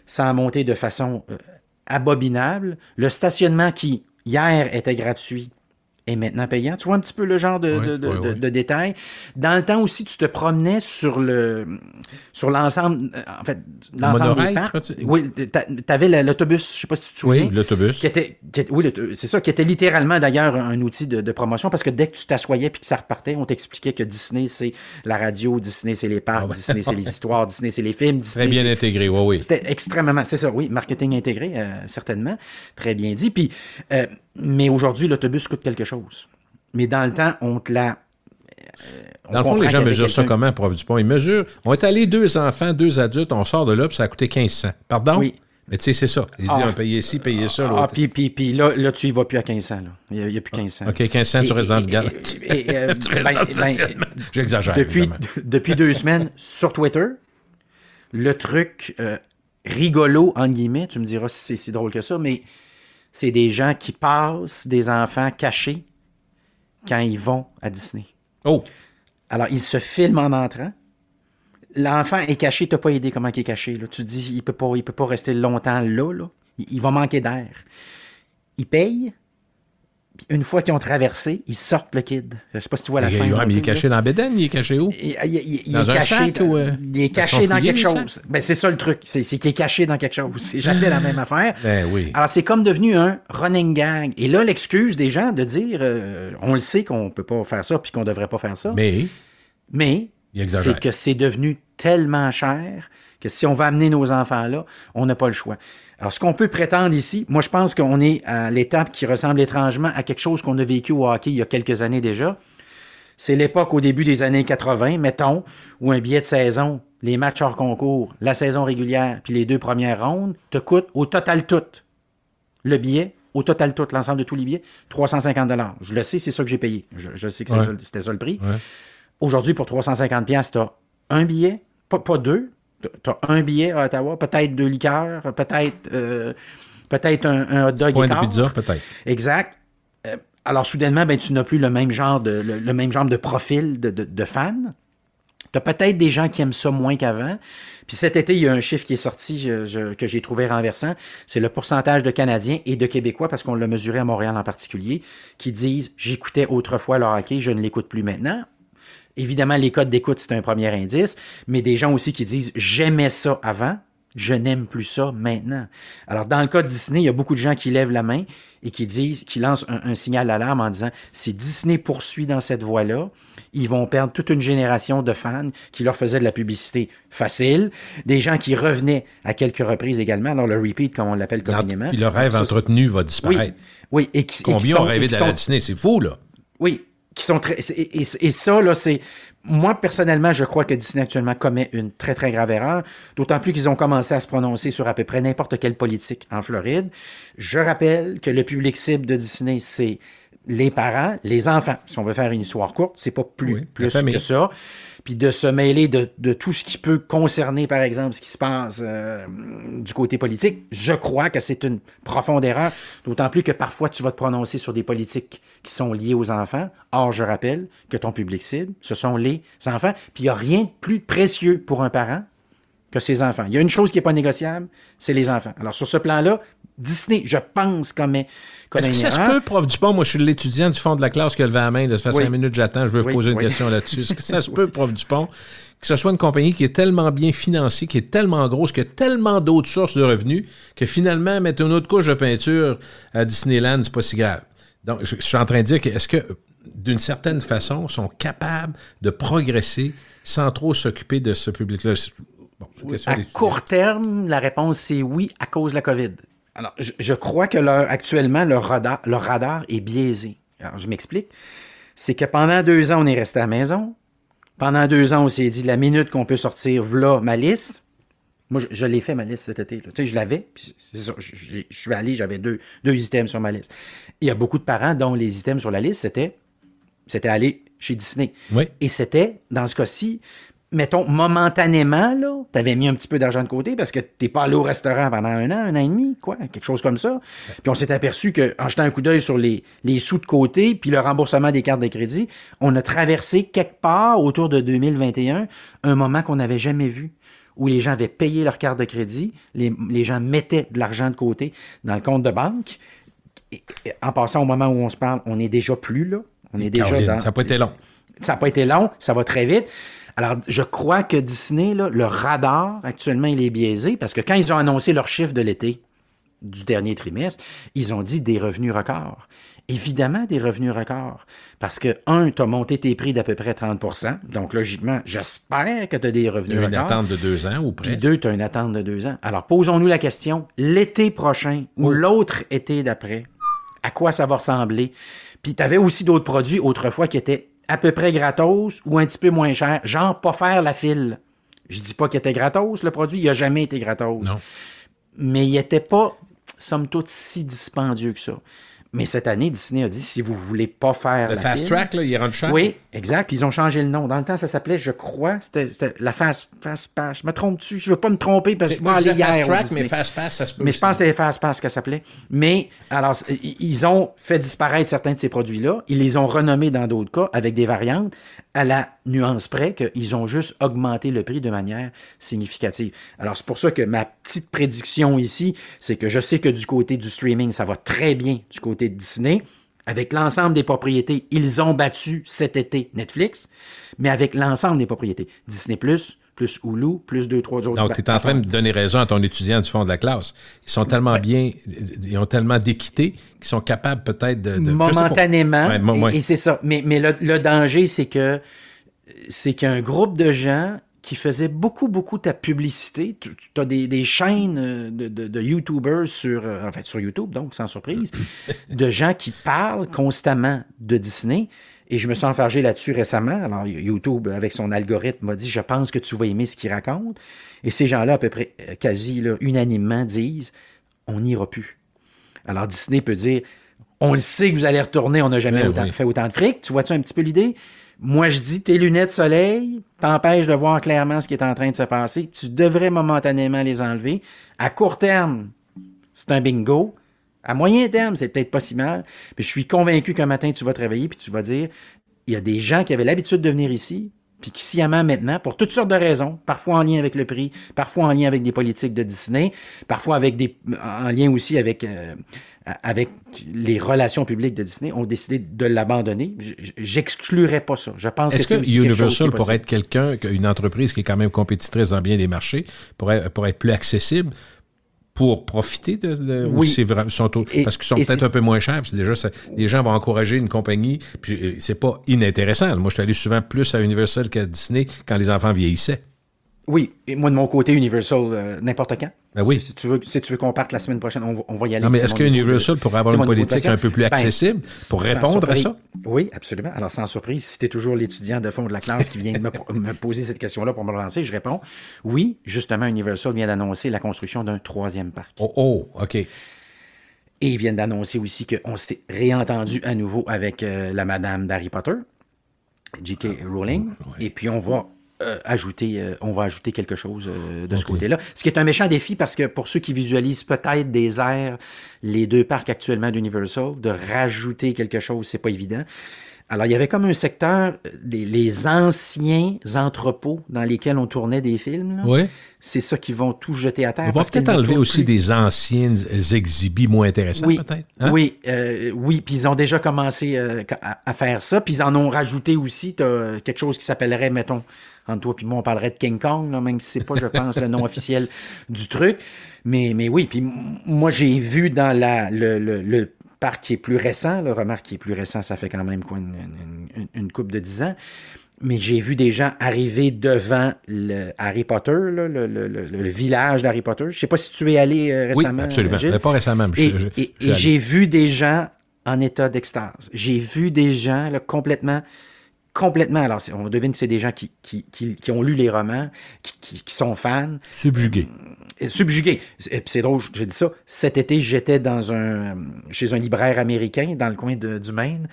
ça a monté de façon abominable. Le stationnement qui, hier, était gratuit, est maintenant payant. Tu vois un petit peu le genre de détails. Dans le temps aussi, tu te promenais sur l'ensemble, en fait, l'ensemble des parcs. Oui, t'avais l'autobus, je sais pas si tu te souviens. Oui, l'autobus. C'est ça, qui était littéralement d'ailleurs un outil de promotion, parce que dès que tu t'assoyais puis que ça repartait, on t'expliquait que Disney, c'est la radio, Disney, c'est les parcs, Disney, c'est les histoires, Disney, c'est les films. Disney, très bien intégré, oui. C'était extrêmement, c'est ça, oui, marketing intégré, certainement, très bien dit. Puis, mais aujourd'hui, l'autobus coûte quelque chose. Mais dans le temps, on te l'a... Dans le fond, les gens mesurent ça comment, prof Dupont? Ils mesurent... On est allé 2 enfants, 2 adultes, on sort de là, puis ça a coûté 1500. Pardon? Oui. Mais tu sais, c'est ça. Ils disent, on paye ci, payer ça. Ah, puis là, tu y vas plus à 1500. Là. Il n'y a plus 1500. OK, 1500, tu restes dans le garde. J'exagère, depuis 2 semaines, sur Twitter, le truc rigolo, entre guillemets, tu me diras si c'est si drôle que ça, mais c'est des gens qui passent des enfants cachés quand ils vont à Disney. Oh! Alors, ils se filment en entrant. L'enfant est caché, tu n'as pas idée comment il est caché. Là. Tu te dis, il peut pas rester longtemps là. Il va manquer d'air. Ils payent. Puis une fois qu'ils ont traversé, ils sortent le kid. Je ne sais pas si tu vois la scène. Mais il est caché dans la bédaine, il est caché où? Il est caché dans quelque chose. Ben, c'est ça le truc. C'est qu'il est caché dans quelque chose. C'est jamais la même affaire. Ben oui. Alors, c'est comme devenu un running gag. Et là, l'excuse des gens de dire on le sait qu'on ne peut pas faire ça puis qu'on ne devrait pas faire ça. Mais c'est que c'est devenu tellement cher que si on va amener nos enfants là, on n'a pas le choix. Alors, ce qu'on peut prétendre ici, moi, je pense qu'on est à l'étape qui ressemble étrangement à quelque chose qu'on a vécu au hockey il y a quelques années déjà. C'est l'époque au début des années 80, mettons, où un billet de saison, les matchs hors concours, la saison régulière, puis les 2 premières rondes, te coûtent au total tout. Le billet, au total tout, l'ensemble de tous les billets, 350 $. Je le sais, c'est ça que j'ai payé. Je sais que c'était ça le prix. Ouais. Aujourd'hui, pour 350 $, tu as un billet, pas 2. Tu as un billet à Ottawa, peut-être 2 liqueurs, peut-être un hot dog et quart. De pizza, peut-être. Exact. Alors, soudainement, ben, tu n'as plus le même genre de profil de fans. Tu as peut-être des gens qui aiment ça moins qu'avant. Puis cet été, il y a un chiffre qui est sorti que j'ai trouvé renversant. C'est le pourcentage de Canadiens et de Québécois, parce qu'on l'a mesuré à Montréal en particulier, qui disent « J'écoutais autrefois le hockey, je ne l'écoute plus maintenant ». Évidemment, les codes d'écoute, c'est un premier indice, mais des gens aussi qui disent « J'aimais ça avant, je n'aime plus ça maintenant ». Alors, dans le cas de Disney, il y a beaucoup de gens qui lèvent la main et qui lancent un signal d'alarme en disant « Si Disney poursuit dans cette voie-là, ils vont perdre toute une génération de fans qui leur faisaient de la publicité facile, des gens qui revenaient à quelques reprises également, alors le repeat, comme on l'appelle communément. Puis le rêve entretenu va disparaître. Oui. Combien ont rêvé d'aller à Disney? C'est fou, là. Oui. Qui sont et ça, là, c'est... Moi, personnellement, je crois que Disney actuellement commet une très, très grave erreur, d'autant plus qu'ils ont commencé à se prononcer sur à peu près n'importe quelle politique en Floride. Je rappelle que le public cible de Disney, c'est les parents, les enfants. Si on veut faire une histoire courte, c'est pas plus que ça. Puis de se mêler de tout ce qui peut concerner, par exemple, ce qui se passe du côté politique, je crois que c'est une profonde erreur, d'autant plus que parfois tu vas te prononcer sur des politiques qui sont liées aux enfants. Or, je rappelle que ton public cible, ce sont les enfants. Puis il n'y a rien de plus précieux pour un parent que ses enfants. Il y a une chose qui n'est pas négociable, c'est les enfants. Alors, sur ce plan-là, Disney, je pense, commet est-ce que ça se peut, prof Dupont? Moi, je suis l'étudiant du fond de la classe qui a levé la main. Ça fait 5 minutes j'attends. Je veux vous poser une question là-dessus. Est-ce que ça se peut, prof Dupont, que ce soit une compagnie qui est tellement bien financée, qui est tellement grosse, qui a tellement d'autres sources de revenus, que finalement, mettre une autre couche de peinture à Disneyland, c'est pas si grave? Donc, je suis en train de dire que est-ce que, d'une certaine façon, sont capables de progresser sans trop s'occuper de ce public-là? Bon, à court terme, la réponse, c'est oui, à cause de la COVID. Alors, je crois que actuellement, leur radar est biaisé. Alors, je m'explique. C'est que pendant 2 ans, on est resté à la maison. Pendant 2 ans, on s'est dit, la minute qu'on peut sortir, voilà ma liste. Moi, je l'ai fait, ma liste, cet été. Tu sais, je l'avais. Puis c'est ça, je suis allé, j'avais deux items sur ma liste. Il y a beaucoup de parents dont les items sur la liste, c'était aller chez Disney. Oui. Et c'était, dans ce cas-ci, mettons, momentanément, là, t'avais mis un petit peu d'argent de côté parce que t'es pas allé au restaurant pendant 1 an et demi, quoi, quelque chose comme ça. Puis on s'est aperçu qu'en jetant un coup d'œil sur les sous de côté puis le remboursement des cartes de crédit, on a traversé quelque part autour de 2021 un moment qu'on n'avait jamais vu, où les gens avaient payé leur carte de crédit, les gens mettaient de l'argent de côté dans le compte de banque. Et en passant au moment où on se parle, on n'est déjà plus là. On est déjà dans... Ça n'a pas été long. Ça n'a pas été long, ça va très vite. Alors, je crois que Disney, là, le radar, actuellement, il est biaisé parce que quand ils ont annoncé leur chiffre de l'été du dernier trimestre, ils ont dit des revenus records. Évidemment, des revenus records. Parce que, tu as monté tes prix d'à peu près 30%. Donc, logiquement, j'espère que tu as des revenus records. Une attente de 2 ans ou presque. Puis 2, tu as une attente de 2 ans. Alors, posons-nous la question, l'été prochain ou l'autre été d'après, à quoi ça va ressembler? Puis, tu avais aussi d'autres produits autrefois qui étaient à peu près gratos ou un petit peu moins cher, genre pas faire la file. Je dis pas qu'il était gratos, le produit, il n'a jamais été gratos. Non. Mais il n'était pas, somme toute, si dispendieux que ça. Mais cette année, Disney a dit, si vous voulez pas faire le la Fast file... Track, là, il est rendu cher? Oui, exact. Puis ils ont changé le nom. Dans le temps, ça s'appelait, je crois, c'était la Fast Pass. Je me trompe dessus. Je veux pas me tromper parce que je vais aller hier Fast au Track, Disney. mais Fast Pass, ça se peut Mais aussi. je pense que c'était Fast Pass que ça s'appelait. Mais, alors, ils ont fait disparaître certains de ces produits-là. Ils les ont renommés dans d'autres cas avec des variantes à la nuance près qu'ils ont juste augmenté le prix de manière significative. Alors, c'est pour ça que ma petite prédiction ici, c'est que je sais que du côté du streaming, ça va très bien du côté de Disney. Avec l'ensemble des propriétés, ils ont battu cet été Netflix, mais avec l'ensemble des propriétés. Disney+, plus Hulu, plus 2-3 autres. Donc, tu es en train de donner raison à ton étudiant du fond de la classe. Ils sont tellement bien, ils ont tellement d'équité qu'ils sont capables peut-être de momentanément, et c'est ça. Mais le danger, c'est qu'il y a un groupe de gens qui faisait beaucoup ta publicité. Tu as des chaînes de YouTubers sur YouTube, donc sans surprise, de gens qui parlent constamment de Disney. Et je me suis enfargé là-dessus récemment. Alors, YouTube, avec son algorithme, m'a dit « Je pense que tu vas aimer ce qu'il raconte. » Et ces gens-là, à peu près, quasi là, unanimement, disent « On n'ira plus. » Alors, Disney peut dire « On le sait que vous allez retourner, on n'a jamais fait autant de fric. » Tu vois-tu un petit peu l'idée? Moi, je dis, tes lunettes soleil t'empêchent de voir clairement ce qui est en train de se passer. Tu devrais momentanément les enlever. À court terme, c'est un bingo. À moyen terme, c'est peut-être pas si mal. Puis je suis convaincu qu'un matin, tu vas te réveiller puis tu vas dire, il y a des gens qui avaient l'habitude de venir ici, puis qui sciemment maintenant, pour toutes sortes de raisons, parfois en lien avec le prix, parfois en lien avec des politiques de Disney, parfois en lien aussi avec les relations publiques de Disney, ont décidé de l'abandonner. J'exclurais pas ça. Je pense que c'est aussi Universal pourrait être une entreprise qui est quand même compétitrice dans bien des marchés, pourrait être plus accessible pour profiter de oui. Parce qu'ils sont peut-être un peu moins chers. Puis déjà, les gens vont encourager une compagnie. Puis c'est pas inintéressant. Moi, je suis allé souvent plus à Universal qu'à Disney quand les enfants vieillissaient. Oui, et moi de mon côté, Universal, n'importe quand. Ben oui. Si tu veux qu'on parte la semaine prochaine, on va y aller. Non, mais est-ce que Universal pourrait avoir une politique un peu plus accessible pour répondre à ça? Oui, absolument. Alors, sans surprise, si tu es toujours l'étudiant de fond de la classe qui vient de me poser cette question-là pour me relancer, je réponds oui, justement, Universal vient d'annoncer la construction d'un 3e parc. Oh, OK. Et ils viennent d'annoncer aussi qu'on s'est réentendu à nouveau avec la madame d'Harry Potter, J.K. Rowling, et puis on va ajouter quelque chose de ce côté-là. Ce qui est un méchant défi parce que pour ceux qui visualisent peut-être des airs, les 2 parcs actuellement d'Universal, de rajouter quelque chose, c'est pas évident. Alors, il y avait comme un secteur, les anciens entrepôts dans lesquels on tournait des films. Là. Oui. C'est ça qu'ils vont tout jeter à terre. On va peut-être enlever aussi des anciens exhibits moins intéressants, peut-être. Hein? Oui, puis ils ont déjà commencé à faire ça. Puis ils en ont rajouté aussi quelque chose qui s'appellerait, mettons, entre toi et moi, on parlerait de King Kong, là, même si c'est pas, je pense, le nom officiel du truc. Mais oui, puis moi, j'ai vu dans le parc qui est plus récent, là, remarque qui est plus récent, ça fait quand même quoi, une couple de 10 ans, mais j'ai vu des gens arriver devant le Harry Potter, là, le village d'Harry Potter. Je sais pas si tu es allé récemment. Oui, absolument. Gilles. Pas récemment. Et j'ai vu des gens en état d'extase. J'ai vu des gens là, complètement... Alors, on devine que c'est des gens qui ont lu les romans, qui sont fans. Subjugués. Subjugués. Et puis c'est drôle, j'ai dit ça. Cet été, j'étais chez un libraire américain dans le coin du Maine.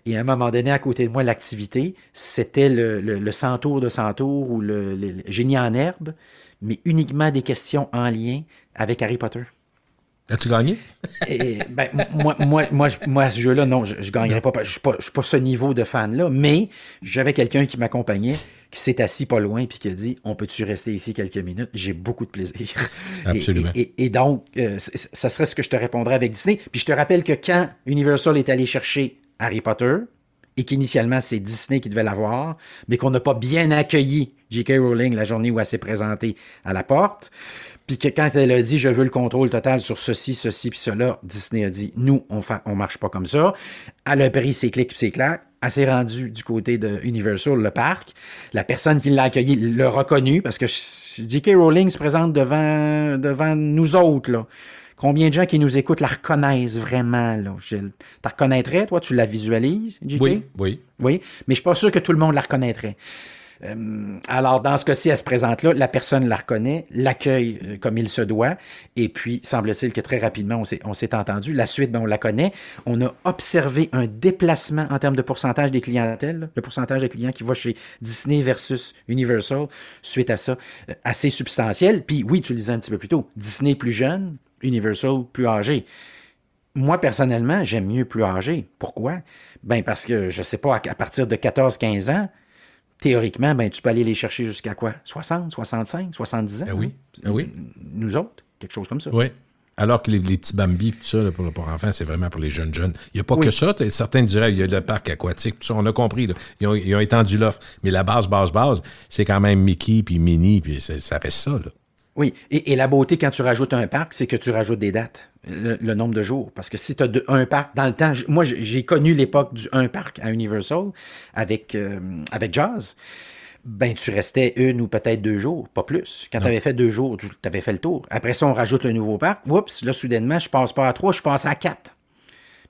Et à un moment donné, à côté de moi, l'activité, c'était le Centaure de Centaure ou le Génie en herbe, mais uniquement des questions en lien avec Harry Potter. As-tu gagné? Et, ben, moi, à ce jeu-là, non, je gagnerais pas. Je suis pas ce niveau de fan-là, mais j'avais quelqu'un qui m'accompagnait, qui s'est assis pas loin, puis qui a dit, on peut-tu rester ici quelques minutes? J'ai beaucoup de plaisir. Absolument. Et donc, ça serait ce que je te répondrais avec Disney. Puis je te rappelle que quand Universal est allé chercher Harry Potter, et qu'initialement, c'est Disney qui devait l'avoir, mais qu'on n'a pas bien accueilli J.K. Rowling la journée où elle s'est présentée à la porte, puis que quand elle a dit « je veux le contrôle total sur ceci, puis cela », Disney a dit « nous, on marche pas comme ça ». Elle a pris ses clics et ses claques, elle s'est rendue du côté de Universal, le parc. La personne qui l'a accueilli l'a reconnu, parce que J.K. Rowling se présente devant nous autres, là. Combien de gens qui nous écoutent la reconnaissent vraiment, là, Gilles? Tu reconnaîtrais, toi? Tu la visualises, JK? Oui. Oui, mais je suis pas sûr que tout le monde la reconnaîtrait. Alors, dans ce cas-ci, elle se présente là, la personne la reconnaît, l'accueille comme il se doit, et puis, semble-t-il que très rapidement, on s'est entendu. La suite, ben, on la connaît. On a observé un déplacement en termes de pourcentage des clientèles, là, le pourcentage de clients qui va chez Disney versus Universal, suite à ça, assez substantiel. Puis, oui, tu le disais un petit peu plus tôt, Disney plus jeune, Universal plus âgé. Moi, personnellement, j'aime mieux plus âgé. Pourquoi? Ben, parce que, je sais pas, à partir de 14-15 ans, théoriquement, ben, tu peux aller les chercher jusqu'à quoi? 60, 65, 70 ans? Oui. Oui. Nous autres, quelque chose comme ça. Oui. Alors que les petits Bambi, tout ça, là, pour enfants, c'est vraiment pour les jeunes. Il n'y a pas que ça. Certains diraient, il y a le parc aquatique, tout ça, on a compris. Là. Ils ont étendu l'offre. Mais la base, c'est quand même Mickey puis Minnie, puis ça reste ça, là. Oui, et la beauté quand tu rajoutes un parc, c'est que tu rajoutes des dates, le nombre de jours. Parce que si tu as un parc, dans le temps, moi j'ai connu l'époque du un parc à Universal avec Jaws, ben tu restais 1 ou peut-être 2 jours, pas plus. Quand tu avais fait 2 jours, tu avais fait le tour. Après ça, on rajoute le nouveau parc. Oups, là soudainement, je passe pas à 3, je passe à 4.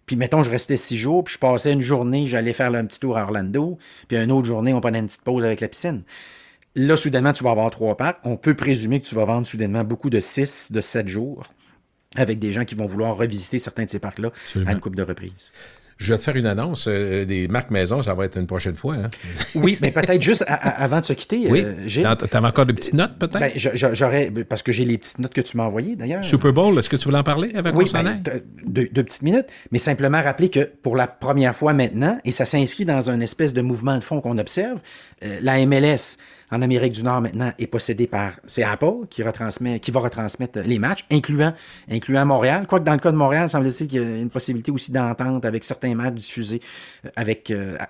Puis mettons, je restais 6 jours, puis je passais une journée, j'allais faire un petit tour à Orlando, puis une autre journée, on prenait une petite pause avec la piscine. Là, soudainement, tu vas avoir 3 parcs. On peut présumer que tu vas vendre soudainement beaucoup de 6, de 7 jours avec des gens qui vont vouloir revisiter certains de ces parcs-là à une couple de reprises. Je vais te faire une annonce. Des marques maison, ça va être une prochaine fois. Hein? Oui, mais peut-être juste avant de se quitter, oui. Gilles. Tu as encore de petites notes, peut-être? Ben, j'aurais, parce que j'ai les petites notes que tu m'as envoyées, d'ailleurs. Super Bowl, est-ce que tu voulais en parler avec oui, deux petites minutes, mais simplement rappeler que pour la première fois maintenant, et ça s'inscrit dans un espèce de mouvement de fond qu'on observe, la MLS en Amérique du Nord maintenant est possédée par... C'est Apple qui va retransmettre les matchs, incluant Montréal. Quoique dans le cas de Montréal, il semble-t-il qu'il y a une possibilité aussi d'entente avec certains matchs diffusés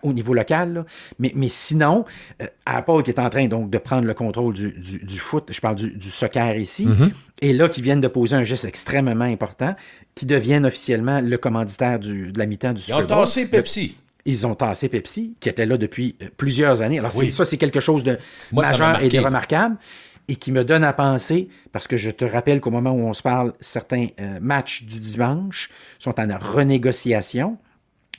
au niveau local. Là. Mais sinon, Apple qui est en train donc de prendre le contrôle du foot, je parle du soccer ici, et là qui viennent de poser un geste extrêmement important, qui deviennent officiellement le commanditaire de la mi-temps du Super Bowl. Ils ont tassé Pepsi. Ils ont tassé Pepsi, qui était là depuis plusieurs années. Alors, ça, c'est quelque chose de majeur et de remarquable et qui me donne à penser, parce que je te rappelle qu'au moment où on se parle, certains matchs du dimanche sont en renégociation,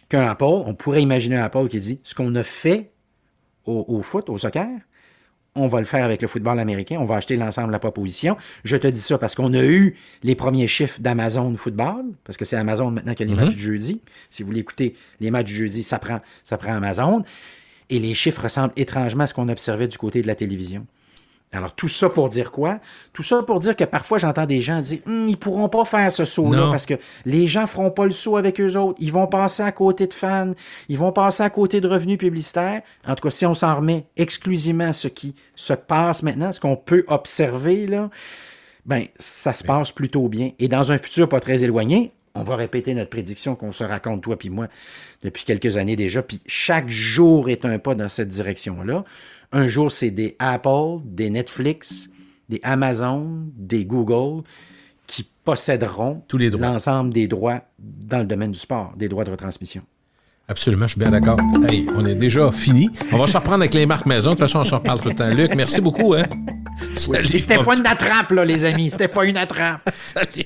qu'un Apple, on pourrait imaginer un Apple qui dit, ce qu'on a fait au foot, au soccer, on va le faire avec le football américain, on va acheter l'ensemble de la proposition. Je te dis ça parce qu'on a eu les premiers chiffres d'Amazon Football, parce que c'est Amazon maintenant qui a les matchs du jeudi. Si vous voulez écouter les matchs du jeudi, ça prend Amazon. Et les chiffres ressemblent étrangement à ce qu'on observait du côté de la télévision. Alors, tout ça pour dire quoi? Tout ça pour dire que parfois, j'entends des gens dire ils pourront pas faire ce saut-là Non. parce que les gens feront pas le saut avec eux autres. Ils vont passer à côté de fans. Ils vont passer à côté de revenus publicitaires. En tout cas, si on s'en remet exclusivement à ce qui se passe maintenant, ce qu'on peut observer, là, ben, ça se passe plutôt bien. Et dans un futur pas très éloigné, on va répéter notre prédiction qu'on se raconte, toi puis moi, depuis quelques années déjà. Puis chaque jour est un pas dans cette direction-là. Un jour, c'est des Apple, des Netflix, des Amazon, des Google qui posséderont Tous les droits. l'ensemble des droits dans le domaine du sport, des droits de retransmission. Absolument, je suis bien d'accord. Hey, on est déjà fini. On va se reprendre avec les marques maison. De toute façon, on s'en reparle tout le temps. Luc, merci beaucoup. Hein? Et c'était pas une attrape, là, les amis. C'était pas une attrape. Salut.